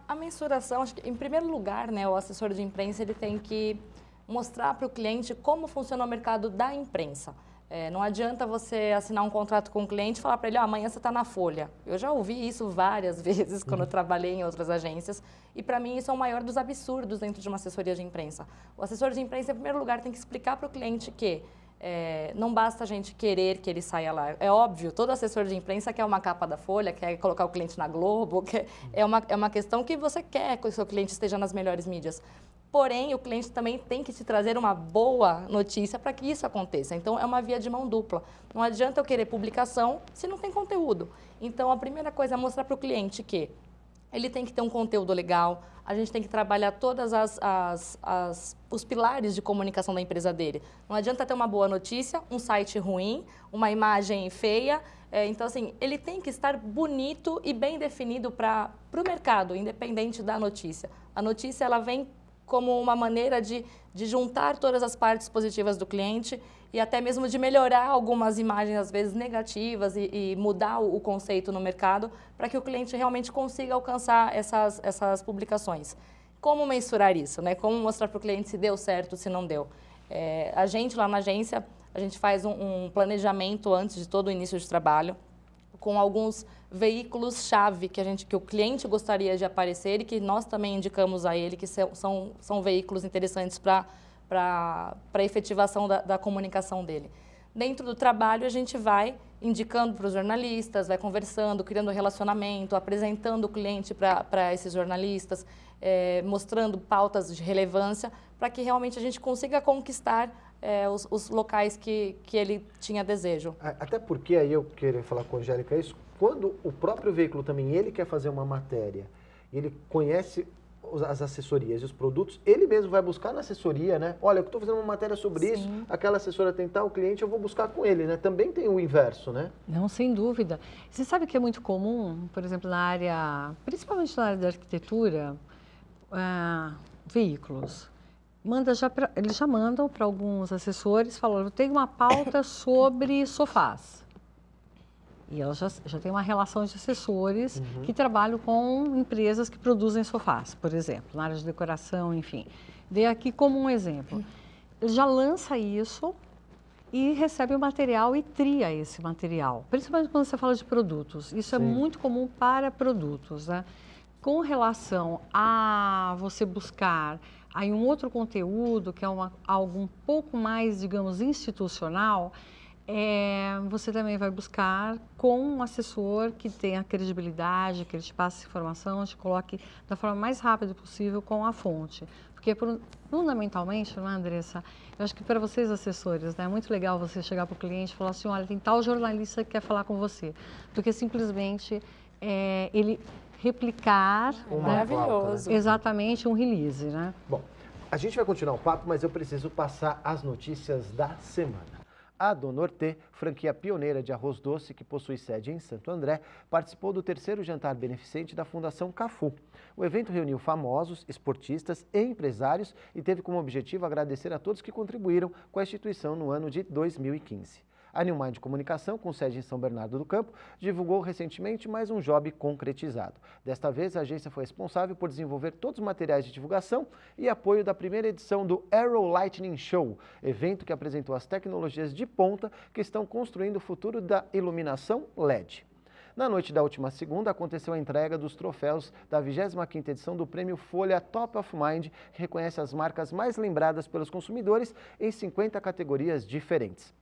A mensuração, acho que, em primeiro lugar, né, o assessor de imprensa ele tem que mostrar para o cliente como funciona o mercado da imprensa. Não adianta você assinar um contrato com o cliente e falar para ele, amanhã você está na Folha. Eu já ouvi isso várias vezes quando eu trabalhei em outras agências e para mim isso é o maior dos absurdos dentro de uma assessoria de imprensa. O assessor de imprensa, em primeiro lugar, tem que explicar para o cliente que não basta a gente querer que ele saia lá. É óbvio, todo assessor de imprensa quer uma capa da Folha, quer colocar o cliente na Globo, é uma questão que você quer que o seu cliente esteja nas melhores mídias. Porém, o cliente também tem que te trazer uma boa notícia para que isso aconteça. Então, é uma via de mão dupla. Não adianta eu querer publicação se não tem conteúdo. Então, a primeira coisa é mostrar para o cliente que ele tem que ter um conteúdo legal, a gente tem que trabalhar todas os pilares de comunicação da empresa dele. Não adianta ter uma boa notícia, um site ruim, uma imagem feia. Então, assim, ele tem que estar bonito e bem definido para o mercado, independente da notícia. A notícia, ela vem como uma maneira de juntar todas as partes positivas do cliente e até mesmo de melhorar algumas imagens, às vezes, negativas e mudar o conceito no mercado para que o cliente realmente consiga alcançar essas publicações. Como mensurar isso, né? Como mostrar para o cliente se deu certo, se não deu? A gente, lá na agência, a gente faz um planejamento antes de todo o início de trabalho, com alguns veículos-chave que o cliente gostaria de aparecer e que nós também indicamos a ele que são veículos interessantes para a efetivação da comunicação dele. Dentro do trabalho, a gente vai indicando para os jornalistas, vai conversando, criando relacionamento, apresentando o cliente para esses jornalistas, mostrando pautas de relevância para que realmente a gente consiga conquistar os locais que ele tinha desejo. Até porque, aí eu queria falar com a Angélica isso, quando o próprio veículo também, ele quer fazer uma matéria, ele conhece as assessorias e os produtos, ele mesmo vai buscar na assessoria, né? Olha, eu estou fazendo uma matéria sobre isso, aquela assessora tem tal cliente, eu vou buscar com ele, né? Também tem o inverso, né? Não, sem dúvida. Você sabe que é muito comum, por exemplo, na área, principalmente na área da arquitetura, veículos. Eles já mandam para alguns assessores, falando, eu tenho uma pauta sobre sofás. E elas já têm uma relação de assessores que trabalham com empresas que produzem sofás, por exemplo, na área de decoração, enfim. Dei aqui como um exemplo. Ele já lança isso e recebe o material e tria esse material, principalmente quando você fala de produtos. Isso é muito comum para produtos, né? Com relação a você buscar aí um outro conteúdo, que é algo um pouco mais, digamos, institucional, você também vai buscar com um assessor que tenha credibilidade, que ele te passe informação, te coloque da forma mais rápida possível com a fonte. Porque, fundamentalmente, não é, Andressa? Eu acho que para vocês, assessores, né, é muito legal você chegar para o cliente e falar assim, olha, tem tal jornalista que quer falar com você. Do que simplesmente ele replicar, maravilhoso. Exatamente, um release, né? Bom, a gente vai continuar o papo, mas eu preciso passar as notícias da semana. A Dona Hortê, franquia pioneira de arroz doce que possui sede em Santo André, participou do 3º jantar beneficente da Fundação Cafu. O evento reuniu famosos, esportistas e empresários e teve como objetivo agradecer a todos que contribuíram com a instituição no ano de 2015. A New Mind Comunicação, com sede em São Bernardo do Campo, divulgou recentemente mais um job concretizado. Desta vez, a agência foi responsável por desenvolver todos os materiais de divulgação e apoio da primeira edição do Arrow Lightning Show, evento que apresentou as tecnologias de ponta que estão construindo o futuro da iluminação LED. Na noite da última segunda, aconteceu a entrega dos troféus da 25ª edição do prêmio Folha Top of Mind, que reconhece as marcas mais lembradas pelos consumidores em 50 categorias diferentes.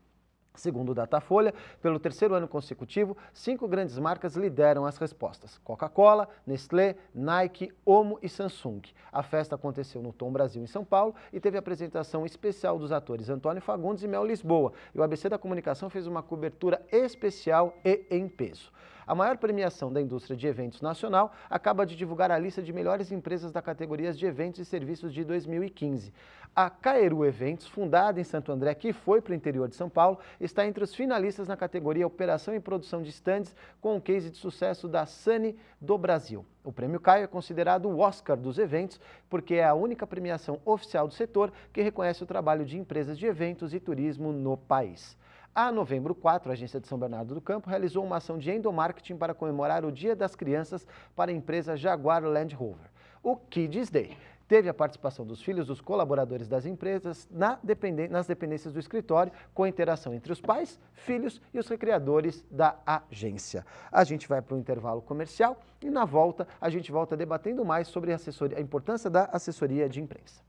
Segundo o Datafolha, pelo 3º ano consecutivo, 5 grandes marcas lideram as respostas: Coca-Cola, Nestlé, Nike, Omo e Samsung. A festa aconteceu no Tom Brasil, em São Paulo, e teve a apresentação especial dos atores Antônio Fagundes e Mel Lisboa. E o ABC da Comunicação fez uma cobertura especial e em peso. A maior premiação da indústria de eventos nacional acaba de divulgar a lista de melhores empresas da categoria de eventos e serviços de 2015. A Caeru Eventos, fundada em Santo André, que foi para o interior de São Paulo, está entre os finalistas na categoria Operação e Produção de Stands, com o case de sucesso da Sunny do Brasil. O Prêmio Caio é considerado o Oscar dos eventos, porque é a única premiação oficial do setor que reconhece o trabalho de empresas de eventos e turismo no país. A Novembro 4, a agência de São Bernardo do Campo, realizou uma ação de endomarketing para comemorar o Dia das Crianças para a empresa Jaguar Land Rover, o Kids Day. Teve a participação dos filhos dos colaboradores das empresas nas dependências do escritório, com interação entre os pais, filhos e os recreadores da agência. A gente vai para o intervalo comercial e na volta a gente volta debatendo mais sobre a importância da assessoria de imprensa.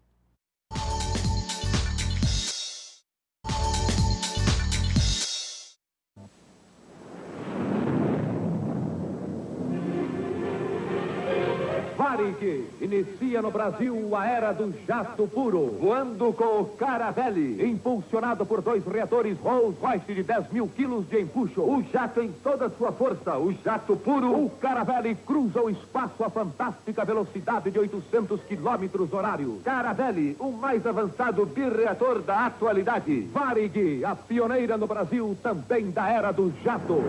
Varig inicia no Brasil a era do jato puro, voando com o Caravelle, impulsionado por 2 reatores Rolls-Royce de 10 mil quilos de empuxo. O jato em toda sua força, o jato puro, o Caravelle cruza o espaço a fantástica velocidade de 800 km/h. Caravelle, o mais avançado birreator da atualidade. Varig, a pioneira no Brasil também da era do jato.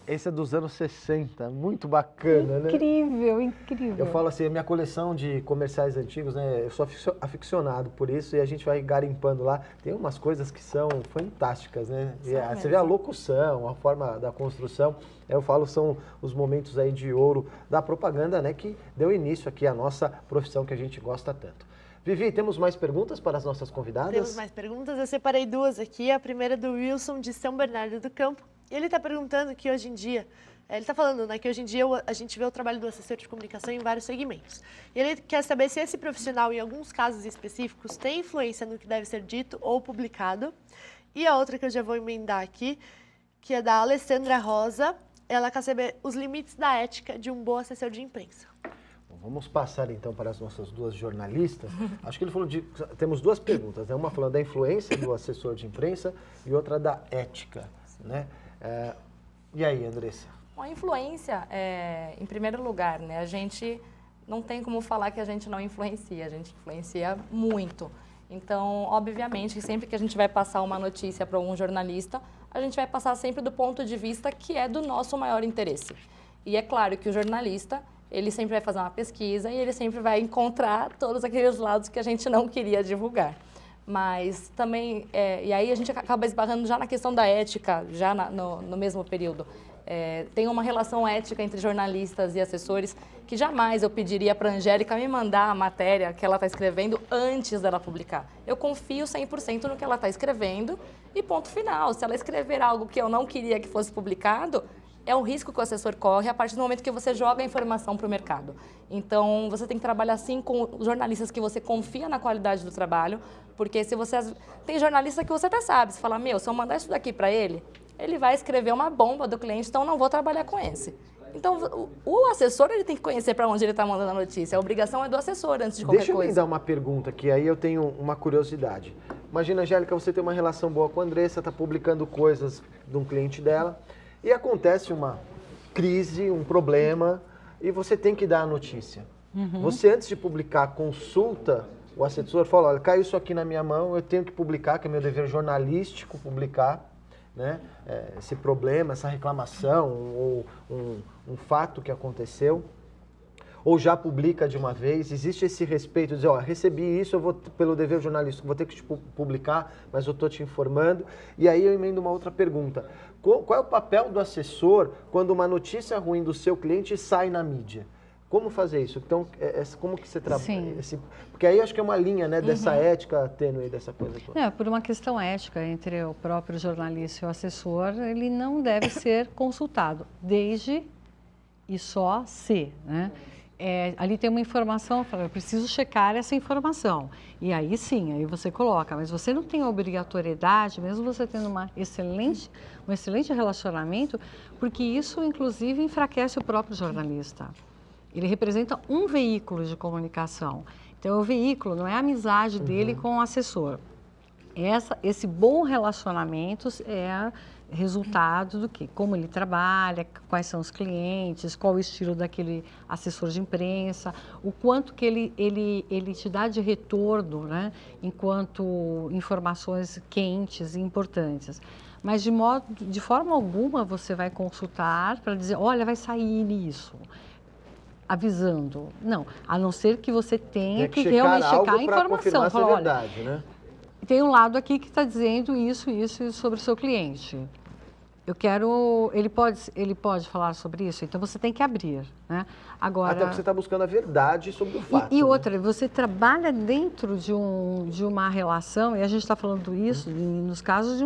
Esse é dos anos 60, muito bacana, né? Incrível, incrível. Eu falo assim, a minha coleção de comerciais antigos, né? Eu sou aficionado por isso e a gente vai garimpando lá. Tem umas coisas que são fantásticas, né? Você vê a locução, a forma da construção. Eu falo, são os momentos aí de ouro da propaganda, né? Que deu início aqui à nossa profissão que a gente gosta tanto. Vivi, temos mais perguntas para as nossas convidadas? Temos mais perguntas, eu separei 2 aqui. A primeira é do Wilson, de São Bernardo do Campo. E ele está perguntando que hoje em dia, ele está falando, né, que hoje em dia a gente vê o trabalho do assessor de comunicação em vários segmentos. E ele quer saber se esse profissional, em alguns casos específicos, tem influência no que deve ser dito ou publicado. E a outra que eu já vou emendar aqui, que é da Alessandra Rosa, ela quer saber os limites da ética de um bom assessor de imprensa. Vamos passar então para as nossas 2 jornalistas. Acho que ele falou temos 2 perguntas, né? Uma falando da influência do assessor de imprensa e outra da ética, né? E aí, Andressa? A influência, em primeiro lugar, né? A gente não tem como falar que a gente não influencia, a gente influencia muito. Então, obviamente, sempre que a gente vai passar uma notícia para um jornalista, a gente vai passar sempre do ponto de vista que é do nosso maior interesse. E é claro que o jornalista, ele sempre vai fazer uma pesquisa e ele sempre vai encontrar todos aqueles lados que a gente não queria divulgar. Mas também, e aí a gente acaba esbarrando já na questão da ética, já no mesmo período. Tem uma relação ética entre jornalistas e assessores que jamais eu pediria para a Angélica me mandar a matéria que ela está escrevendo antes dela publicar. Eu confio 100% no que ela está escrevendo e ponto final. Se ela escrever algo que eu não queria que fosse publicado, é o risco que o assessor corre a partir do momento que você joga a informação para o mercado. Então, você tem que trabalhar assim com os jornalistas que você confia na qualidade do trabalho, porque se você... Tem jornalista que você até sabe, você fala, se eu mandar isso daqui para ele, ele vai escrever uma bomba do cliente, então não vou trabalhar com esse. Então, o assessor ele tem que conhecer para onde ele está mandando a notícia. A obrigação é do assessor antes de qualquer coisa. Deixa eu me dar uma pergunta, que aí eu tenho uma curiosidade. Imagina, Angélica, você tem uma relação boa com a Andressa, está publicando coisas de um cliente dela, e acontece uma crise, um problema, e você tem que dar a notícia. Você, antes de publicar, consulta o assessor, fala, olha, caiu isso aqui na minha mão, eu tenho que publicar, que é meu dever jornalístico publicar, né, esse problema, essa reclamação, ou um fato que aconteceu, ou já publica de uma vez, existe esse respeito, dizer, ó, recebi isso, eu vou, pelo dever jornalístico, vou ter que te publicar, mas eu estou te informando. E aí eu emendo uma outra pergunta. Qual é o papel do assessor quando uma notícia ruim do seu cliente sai na mídia? Como fazer isso? Então, como que você trabalha? Porque aí acho que é uma linha, né, dessa ética tênue, dessa coisa toda. Por uma questão ética entre o próprio jornalista e o assessor, ele não deve ser consultado, desde e só se, né? Ali tem uma informação, eu preciso checar essa informação. E aí sim, aí você coloca, mas você não tem a obrigatoriedade, mesmo você tendo um excelente relacionamento, porque isso inclusive enfraquece o próprio jornalista. Ele representa um veículo de comunicação. Então o veículo não é a amizade dele com o assessor. Esse bom relacionamento é resultado do que? Como ele trabalha, quais são os clientes, qual o estilo daquele assessor de imprensa, o quanto que ele te dá de retorno, né, enquanto informações quentes e importantes. Mas de forma alguma você vai consultar para dizer, olha, vai sair isso, avisando. Não, a não ser que você tenha que realmente checar a informação. Falar, verdade, né? Tem um lado aqui que está dizendo isso sobre o seu cliente. Ele pode falar sobre isso, então você tem que abrir, né? Agora, até porque você está buscando a verdade sobre o fato. E outra, você trabalha dentro de uma relação, e a gente está falando isso nos casos de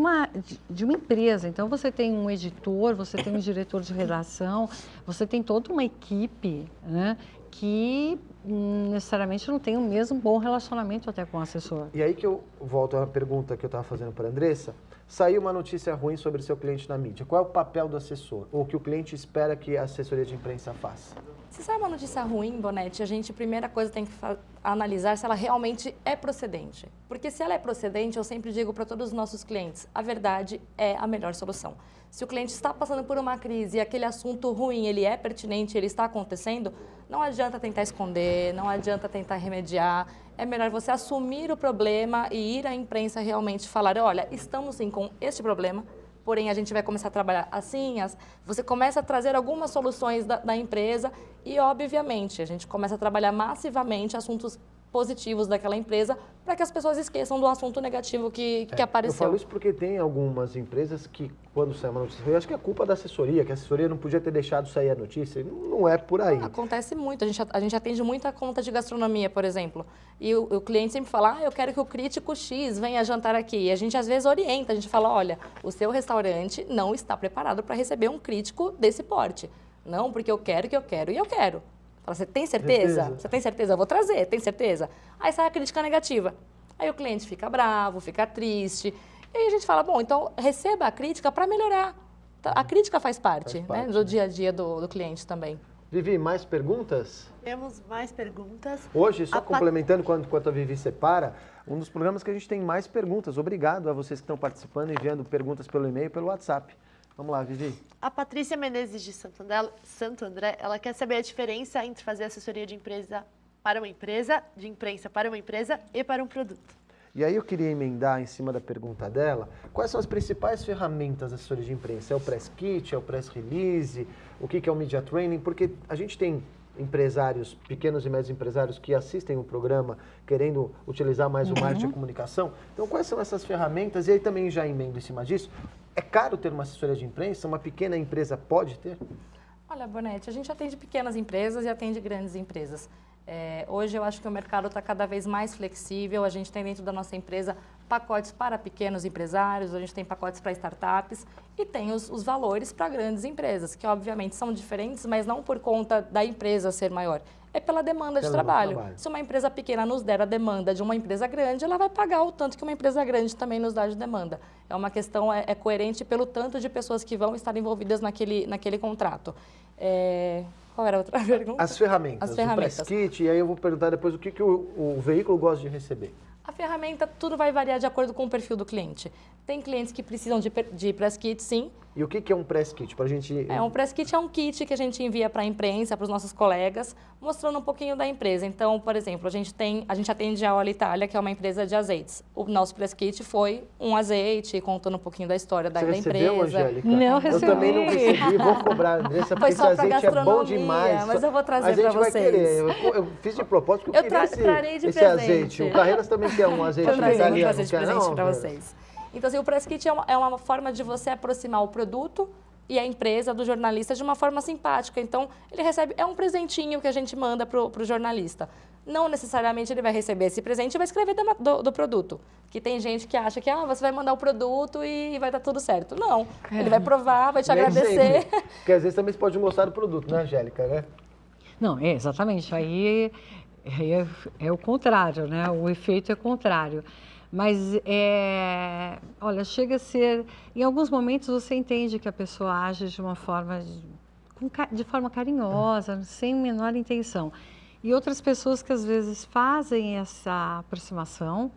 uma empresa. Então você tem um editor, você tem um diretor de redação, você tem toda uma equipe, né, que necessariamente não tem o mesmo bom relacionamento até com o assessor. E aí que eu volto à pergunta que eu estava fazendo para a Andressa. Saiu uma notícia ruim sobre seu cliente na mídia. Qual é o papel do assessor? Ou o que o cliente espera que a assessoria de imprensa faça? Se sai uma notícia ruim, Bonetti, a primeira coisa tem que analisar se ela realmente é procedente. Porque se ela é procedente, eu sempre digo para todos os nossos clientes, a verdade é a melhor solução. Se o cliente está passando por uma crise e aquele assunto ruim, ele é pertinente, ele está acontecendo, não adianta tentar esconder, não adianta tentar remediar. É melhor você assumir o problema e ir à imprensa realmente falar, olha, estamos sim com este problema, porém a gente vai começar a trabalhar assim, você começa a trazer algumas soluções da empresa e, obviamente, a gente começa a trabalhar massivamente assuntos positivos daquela empresa para que as pessoas esqueçam do assunto negativo que apareceu. Eu falo isso porque tem algumas empresas que, quando sai uma notícia, eu acho que é culpa da assessoria, que a assessoria não podia ter deixado sair a notícia. Não é por aí. Acontece muito. A gente atende muita conta de gastronomia, por exemplo. E o cliente sempre fala, eu quero que o crítico X venha jantar aqui. E a gente, às vezes, orienta. A gente fala, olha, o seu restaurante não está preparado para receber um crítico desse porte. Não, porque eu quero e eu quero. Fala, você tem certeza? Você tem certeza? Eu vou trazer, tem certeza? Aí sai a crítica negativa. Aí o cliente fica bravo, fica triste. E aí a gente fala, bom, então receba a crítica para melhorar. A crítica faz parte, né, do dia a dia do cliente também. Vivi, mais perguntas? Temos mais perguntas. Hoje, só complementando enquanto a Vivi separa, um dos programas que a gente tem mais perguntas. Obrigado a vocês que estão participando, enviando perguntas pelo e-mail e pelo WhatsApp. Vamos lá, Vivi. A Patrícia Menezes de Santo André, ela quer saber a diferença entre fazer assessoria de imprensa para uma empresa e para um produto. E aí eu queria emendar em cima da pergunta dela, quais são as principais ferramentas da assessoria de imprensa? É o press kit, é o press release, o que é o media training? Porque a gente tem empresários, pequenos e médios empresários que assistem o programa querendo utilizar mais o marketing e a comunicação. Então, quais são essas ferramentas? E aí também já emendo em cima disso, É caro ter uma assessoria de imprensa? Uma pequena empresa pode ter? Olha, Bonetti, a gente atende pequenas empresas e atende grandes empresas. Hoje eu acho que o mercado está cada vez mais flexível, a gente tem dentro da nossa empresa pacotes para pequenos empresários, a gente tem pacotes para startups e tem os valores para grandes empresas, que obviamente são diferentes, mas não por conta da empresa ser maior, é pela demanda de trabalho. Se uma empresa pequena nos der a demanda de uma empresa grande, ela vai pagar o tanto que uma empresa grande também nos dá de demanda. É uma questão, coerente pelo tanto de pessoas que vão estar envolvidas naquele contrato. Qual era a outra pergunta? As ferramentas. O press kit, e aí eu vou perguntar depois o que o veículo gosta de receber. A ferramenta, tudo vai variar de acordo com o perfil do cliente. Tem clientes que precisam de press kit, sim. E o que é um press kit? Pra gente... Um press kit é um kit que a gente envia para a imprensa, para os nossos colegas, mostrando um pouquinho da empresa. Então, por exemplo, a gente atende a Olio Itália, que é uma empresa de azeites. O nosso press kit foi um azeite, contando um pouquinho da história da empresa. Você recebeu, Angélica? Não recebi. Eu também não recebi, vou cobrar, Andressa, porque esse azeite é bom demais. Mas eu vou trazer para vocês. A gente vai querer. Eu fiz de propósito, porque eu queria esse azeite. O Carreiras também quer um azeite italiano. Eu trazer de presente para vocês. Então, assim, o press kit é uma forma de você aproximar o produto e a empresa do jornalista de uma forma simpática. Então, ele recebe, é um presentinho que a gente manda para o jornalista. Não necessariamente ele vai receber esse presente e vai escrever do produto. Que tem gente que acha que você vai mandar o produto e vai dar tudo certo. Não, ele vai provar, vai te agradecer. Porque às vezes também você pode não gostar do produto, né, Angélica, né? Não, exatamente. Aí é o contrário, né? O efeito é contrário. Mas, olha, chega a ser... Em alguns momentos você entende que a pessoa age de uma forma, de forma carinhosa, sem menor intenção. E outras pessoas que às vezes fazem essa aproximação,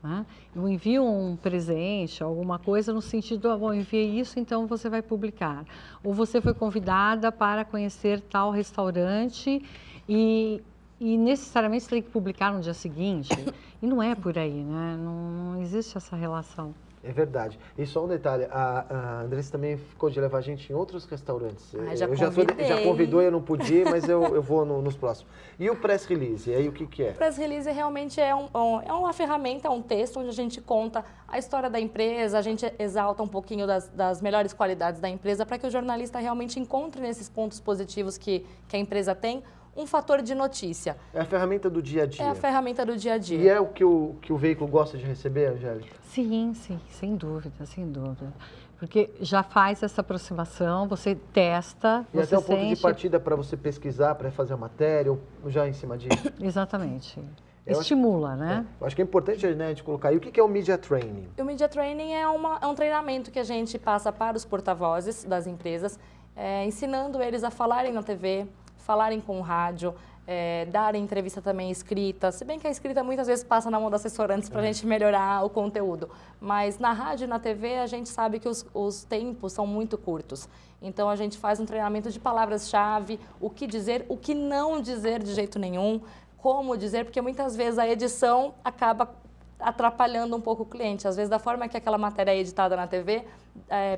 né? Eu envio um presente, alguma coisa no sentido, eu enviei isso, então você vai publicar. Ou você foi convidada para conhecer tal restaurante e necessariamente você tem que publicar no dia seguinte. E não é por aí, né? Não existe essa relação. É verdade. E só um detalhe, a Andressa também ficou de levar a gente em outros restaurantes. Já convidou e eu não pude, mas eu vou nos próximos. E o press release, aí o que é? O press release realmente é uma ferramenta, é um texto onde a gente conta a história da empresa, a gente exalta um pouquinho das melhores qualidades da empresa para que o jornalista realmente encontre nesses pontos positivos que a empresa tem, um fator de notícia. É a ferramenta do dia a dia. É a ferramenta do dia a dia. E é o que o veículo gosta de receber, Angélica? Sim, sem dúvida, sem dúvida. Porque já faz essa aproximação, você testa, e até o ponto de partida para você pesquisar, para fazer a matéria, ou já em cima disso? Exatamente. Estimula, né? Eu acho que é importante, né, a gente colocar. E o que é o Media Training? O Media Training é um treinamento que a gente passa para os porta-vozes das empresas, ensinando eles a falarem na TV, falarem com o rádio, darem entrevista também escrita, se bem que a escrita muitas vezes passa na mão dos assessorantes para a gente melhorar o conteúdo, mas na rádio e na TV a gente sabe que os tempos são muito curtos, então a gente faz um treinamento de palavras-chave, o que dizer, o que não dizer de jeito nenhum, como dizer, porque muitas vezes a edição acaba atrapalhando um pouco o cliente. Às vezes, da forma que aquela matéria é editada na TV,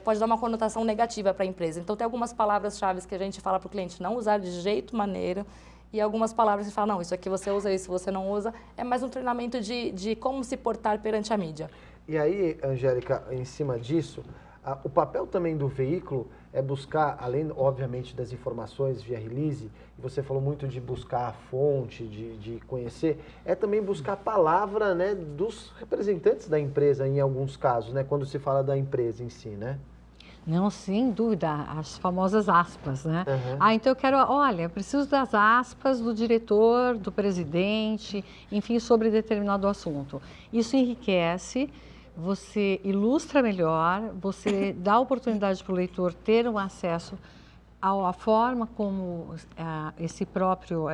pode dar uma conotação negativa para a empresa. Então, tem algumas palavras-chave que a gente fala para o cliente não usar de jeito maneiro e algumas palavras que fala, não, isso aqui você usa, isso você não usa. É mais um treinamento de como se portar perante a mídia. E aí, Angélica, em cima disso, o papel também do veículo é buscar, além, obviamente, das informações via release, e você falou muito de buscar a fonte, de conhecer, é também buscar a palavra, né, dos representantes da empresa, em alguns casos, né, quando se fala da empresa em si, né? Não, sem dúvida, as famosas aspas, né? Uhum. Então eu quero, olha, eu preciso das aspas do diretor, do presidente, enfim, sobre determinado assunto. Isso enriquece, você ilustra melhor, você dá oportunidade para o leitor ter um acesso à forma como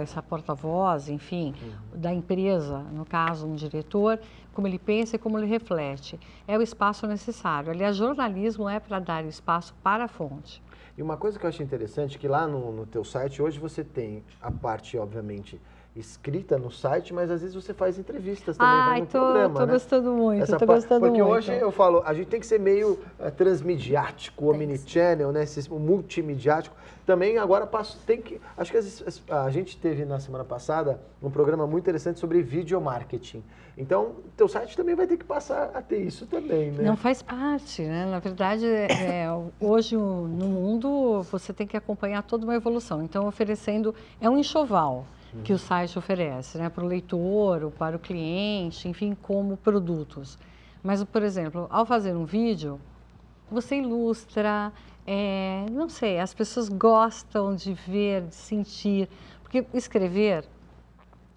essa porta-voz, enfim, da empresa, no caso um diretor, como ele pensa e como ele reflete. É o espaço necessário. Aliás, jornalismo é para dar espaço para a fonte. E uma coisa que eu achei interessante, que lá no teu site, hoje você tem a parte, obviamente, escrita no site, mas às vezes você faz entrevistas também, vai no programa, tô né? gostando muito, Essa tô gostando porque muito. hoje eu falo, a gente tem que ser meio transmediático, omnichannel, né? O multimediático. Também agora tem que... Acho que a gente teve na semana passada um programa muito interessante sobre video marketing. Então, teu site também vai ter que passar a ter isso também, né? Não faz parte, né? Na verdade, hoje no mundo você tem que acompanhar toda uma evolução. Então, oferecendo, é um enxoval que o site oferece, né? Para o leitor, ou para o cliente, enfim, como produtos. Mas, por exemplo, ao fazer um vídeo, você ilustra, não sei, as pessoas gostam de ver, de sentir, porque escrever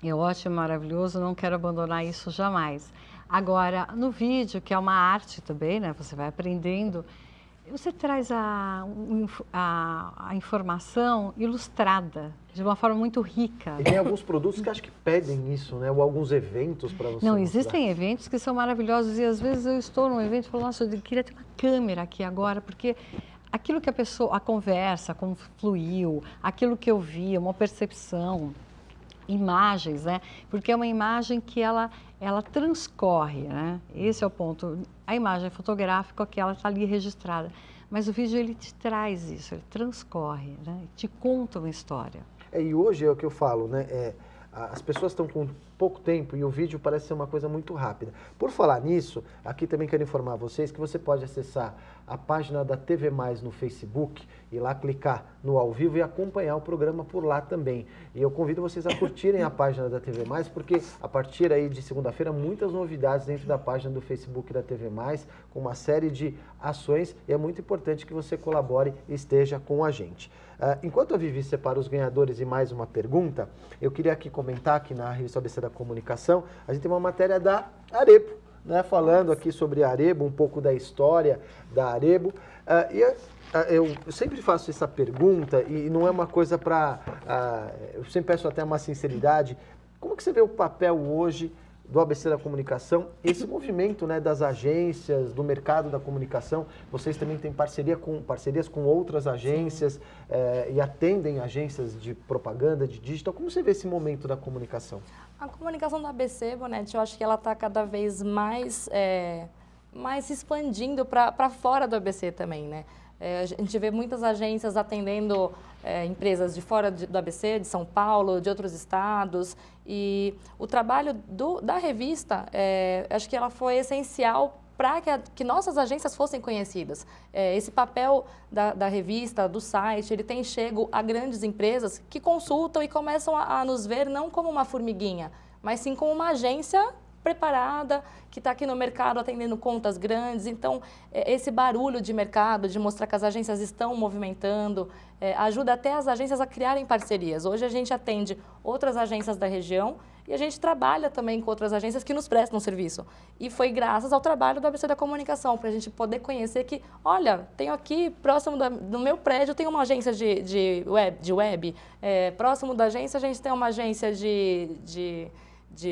é ótimo, maravilhoso, não quero abandonar isso jamais. Agora, no vídeo, que é uma arte também, né? Você vai aprendendo, você traz a informação ilustrada, de uma forma muito rica. E tem alguns produtos que acho que pedem isso, né? Ou alguns eventos para você Não, mostrar. existem eventos que são maravilhosos e às vezes eu estou num evento e falo, nossa, eu queria ter uma câmera aqui agora, porque aquilo que a conversa, como fluiu, aquilo que eu vi, uma percepção, imagens, né? Porque é uma imagem que ela transcorre, né? Esse é o ponto. A imagem fotográfica, que ela está ali registrada, mas o vídeo ele te traz isso, ele transcorre, né? Te conta uma história. E hoje é o que eu falo, né? As pessoas estão com pouco tempo e o vídeo parece ser uma coisa muito rápida. Por falar nisso, aqui também quero informar vocês que você pode acessar a página da TV Mais no Facebook e lá clicar no ao vivo e acompanhar o programa por lá também. E eu convido vocês a curtirem a página da TV Mais, porque a partir aí de segunda-feira, muitas novidades dentro da página do Facebook da TV Mais, com uma série de ações, e é muito importante que você colabore e esteja com a gente. Enquanto a Vivi separa os ganhadores e mais uma pergunta, eu queria aqui comentar que na revista ABC da Comunicação, a gente tem uma matéria da Arebo, né, falando aqui sobre a Arebo, um pouco da história da Arebo. Eu sempre faço essa pergunta e não é uma coisa para... eu sempre peço até uma sinceridade. Como que você vê o papel hoje do ABC da Comunicação, esse movimento, né, das agências, do mercado da comunicação? Vocês também têm parcerias com outras agências e atendem agências de propaganda, de digital. Como você vê esse momento da comunicação? A comunicação da ABC, Bonetti, eu acho que ela está cada vez mais se expandindo para fora do ABC também, né? A gente vê muitas agências atendendo empresas de fora do ABC, de São Paulo, de outros estados. E o trabalho da revista, acho que ela foi essencial para que nossas agências fossem conhecidas. Esse papel da revista, do site, ele tem chego a grandes empresas que consultam e começam a nos ver não como uma formiguinha, mas sim como uma agência preparada, que está aqui no mercado atendendo contas grandes. Então, esse barulho de mercado, de mostrar que as agências estão movimentando, ajuda até as agências a criarem parcerias. Hoje a gente atende outras agências da região e a gente trabalha também com outras agências que nos prestam serviço. E foi graças ao trabalho do ABC da Comunicação, para a gente poder conhecer que, olha, tenho aqui, próximo do meu prédio, tem uma agência de web. Próximo da agência, a gente tem uma agência de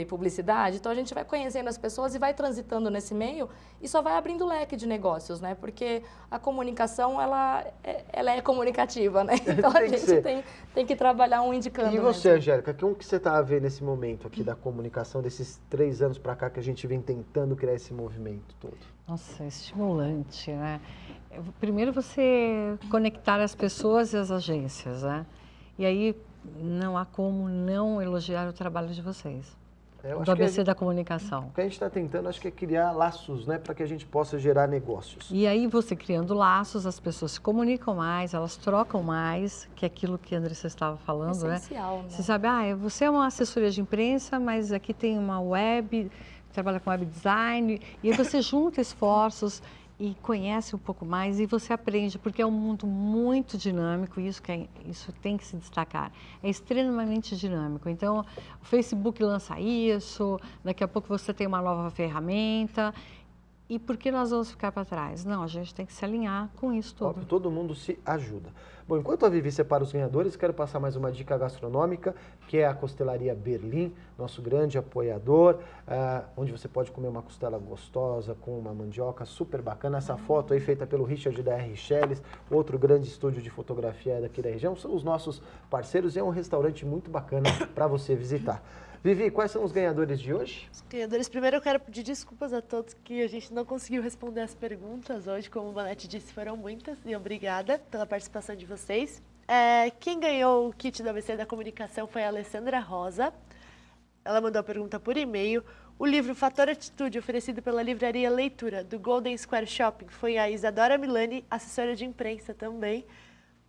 publicidade. Então a gente vai conhecendo as pessoas e vai transitando nesse meio e só vai abrindo leque de negócios, né? Porque a comunicação, ela é comunicativa, né? Então a gente tem que trabalhar um indicando. E você, Angélica, como que você está a ver nesse momento aqui da comunicação, desses 3 anos para cá que a gente vem tentando criar esse movimento todo? Nossa, é estimulante, né? Primeiro você conectar as pessoas e as agências, né? E aí não há como não elogiar o trabalho de vocês. Do ABC da Comunicação. O que a gente está tentando, acho que é criar laços, né, para que a gente possa gerar negócios. E aí você criando laços, as pessoas se comunicam mais, elas trocam mais, que é aquilo que a Andressa estava falando, essencial, né? Você sabe, você é uma assessoria de imprensa, mas aqui tem uma web, trabalha com web design, e aí você junta esforços e conhece um pouco mais e você aprende, porque é um mundo muito dinâmico, isso tem que se destacar. É extremamente dinâmico. Então, o Facebook lança isso, daqui a pouco você tem uma nova ferramenta. E por que nós vamos ficar para trás? Não, a gente tem que se alinhar com isso tudo. Todo mundo se ajuda. Bom, enquanto a Vivi separa os ganhadores, quero passar mais uma dica gastronômica, que é a Costelaria Berlim, nosso grande apoiador, onde você pode comer uma costela gostosa com uma mandioca super bacana. Essa foto aí feita pelo Richard da R. Shelles, outro grande estúdio de fotografia daqui da região, são os nossos parceiros e é um restaurante muito bacana para você visitar. Vivi, quais são os ganhadores de hoje? Os ganhadores, primeiro eu quero pedir desculpas a todos que a gente não conseguiu responder as perguntas hoje, como o Bonetti disse, foram muitas, e obrigada pela participação de vocês. Quem ganhou o kit do ABC da Comunicação foi a Alessandra Rosa. Ela mandou a pergunta por e-mail. O livro Fator Atitude, oferecido pela livraria Leitura, do Golden Square Shopping, foi a Isadora Milani, assessora de imprensa também.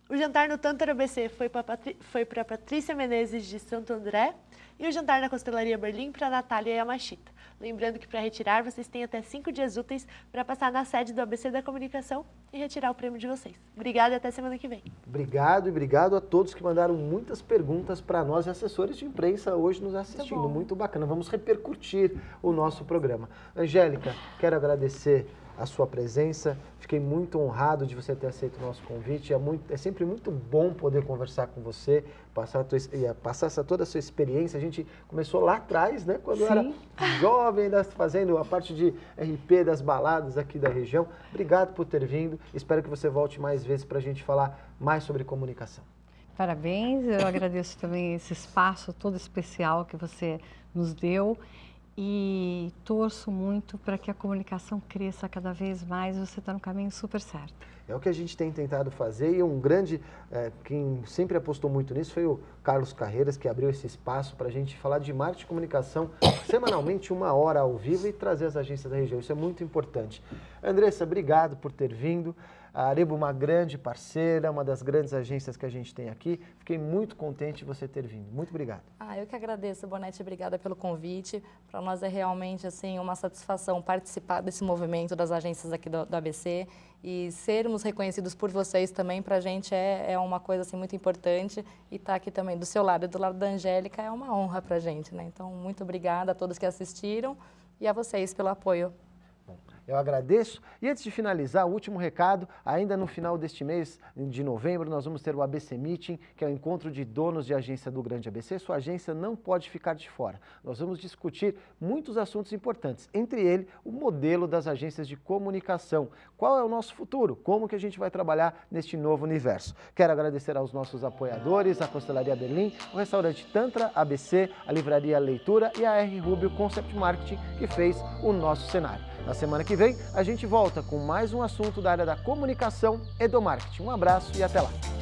O jantar no Tântaro ABC foi para Patrícia Menezes, de Santo André. E o jantar na Costelaria Berlim para Natália Yamashita. Lembrando que para retirar, vocês têm até 5 dias úteis para passar na sede do ABC da Comunicação e retirar o prêmio de vocês. Obrigada e até semana que vem. Obrigado e obrigado a todos que mandaram muitas perguntas para nós, assessores de imprensa, hoje nos assistindo. Muito bacana. Vamos repercutir o nosso programa. Angélica, quero agradecer a sua presença. Fiquei muito honrado de você ter aceito o nosso convite. É sempre muito bom poder conversar com você, passar toda a sua experiência. A gente começou lá atrás, né, quando era jovem, ainda fazendo a parte de RP das baladas aqui da região. Obrigado por ter vindo. Espero que você volte mais vezes para a gente falar mais sobre comunicação. Parabéns, eu agradeço também esse espaço todo especial que você nos deu. E torço muito para que a comunicação cresça cada vez mais. Você está no caminho super certo. É o que a gente tem tentado fazer e um grande, quem sempre apostou muito nisso foi o Carlos Carreiras, que abriu esse espaço para a gente falar de marketing e comunicação semanalmente, 1 hora ao vivo e trazer as agências da região. Isso é muito importante. Andressa, obrigado por ter vindo. A Arebo, uma grande parceira, uma das grandes agências que a gente tem aqui. Fiquei muito contente de você ter vindo. Muito obrigado. Eu que agradeço, Bonetti. Obrigada pelo convite. Para nós é realmente assim, uma satisfação participar desse movimento das agências aqui do ABC e sermos reconhecidos por vocês também, para a gente é uma coisa assim, muito importante. E estar aqui também do seu lado e do lado da Angélica é uma honra para a gente, né? Então, muito obrigada a todos que assistiram e a vocês pelo apoio. Eu agradeço. E antes de finalizar, o último recado, ainda no final deste mês de novembro, nós vamos ter o ABC Meeting, que é o encontro de donos de agência do Grande ABC. Sua agência não pode ficar de fora. Nós vamos discutir muitos assuntos importantes, entre eles o modelo das agências de comunicação. Qual é o nosso futuro? Como que a gente vai trabalhar neste novo universo? Quero agradecer aos nossos apoiadores, a Costelaria Berlim, o restaurante Tantra ABC, a livraria Leitura e a R. Rubio Concept Marketing, que fez o nosso cenário. Na semana que vem, a gente volta com mais um assunto da área da comunicação e do marketing. Um abraço e até lá!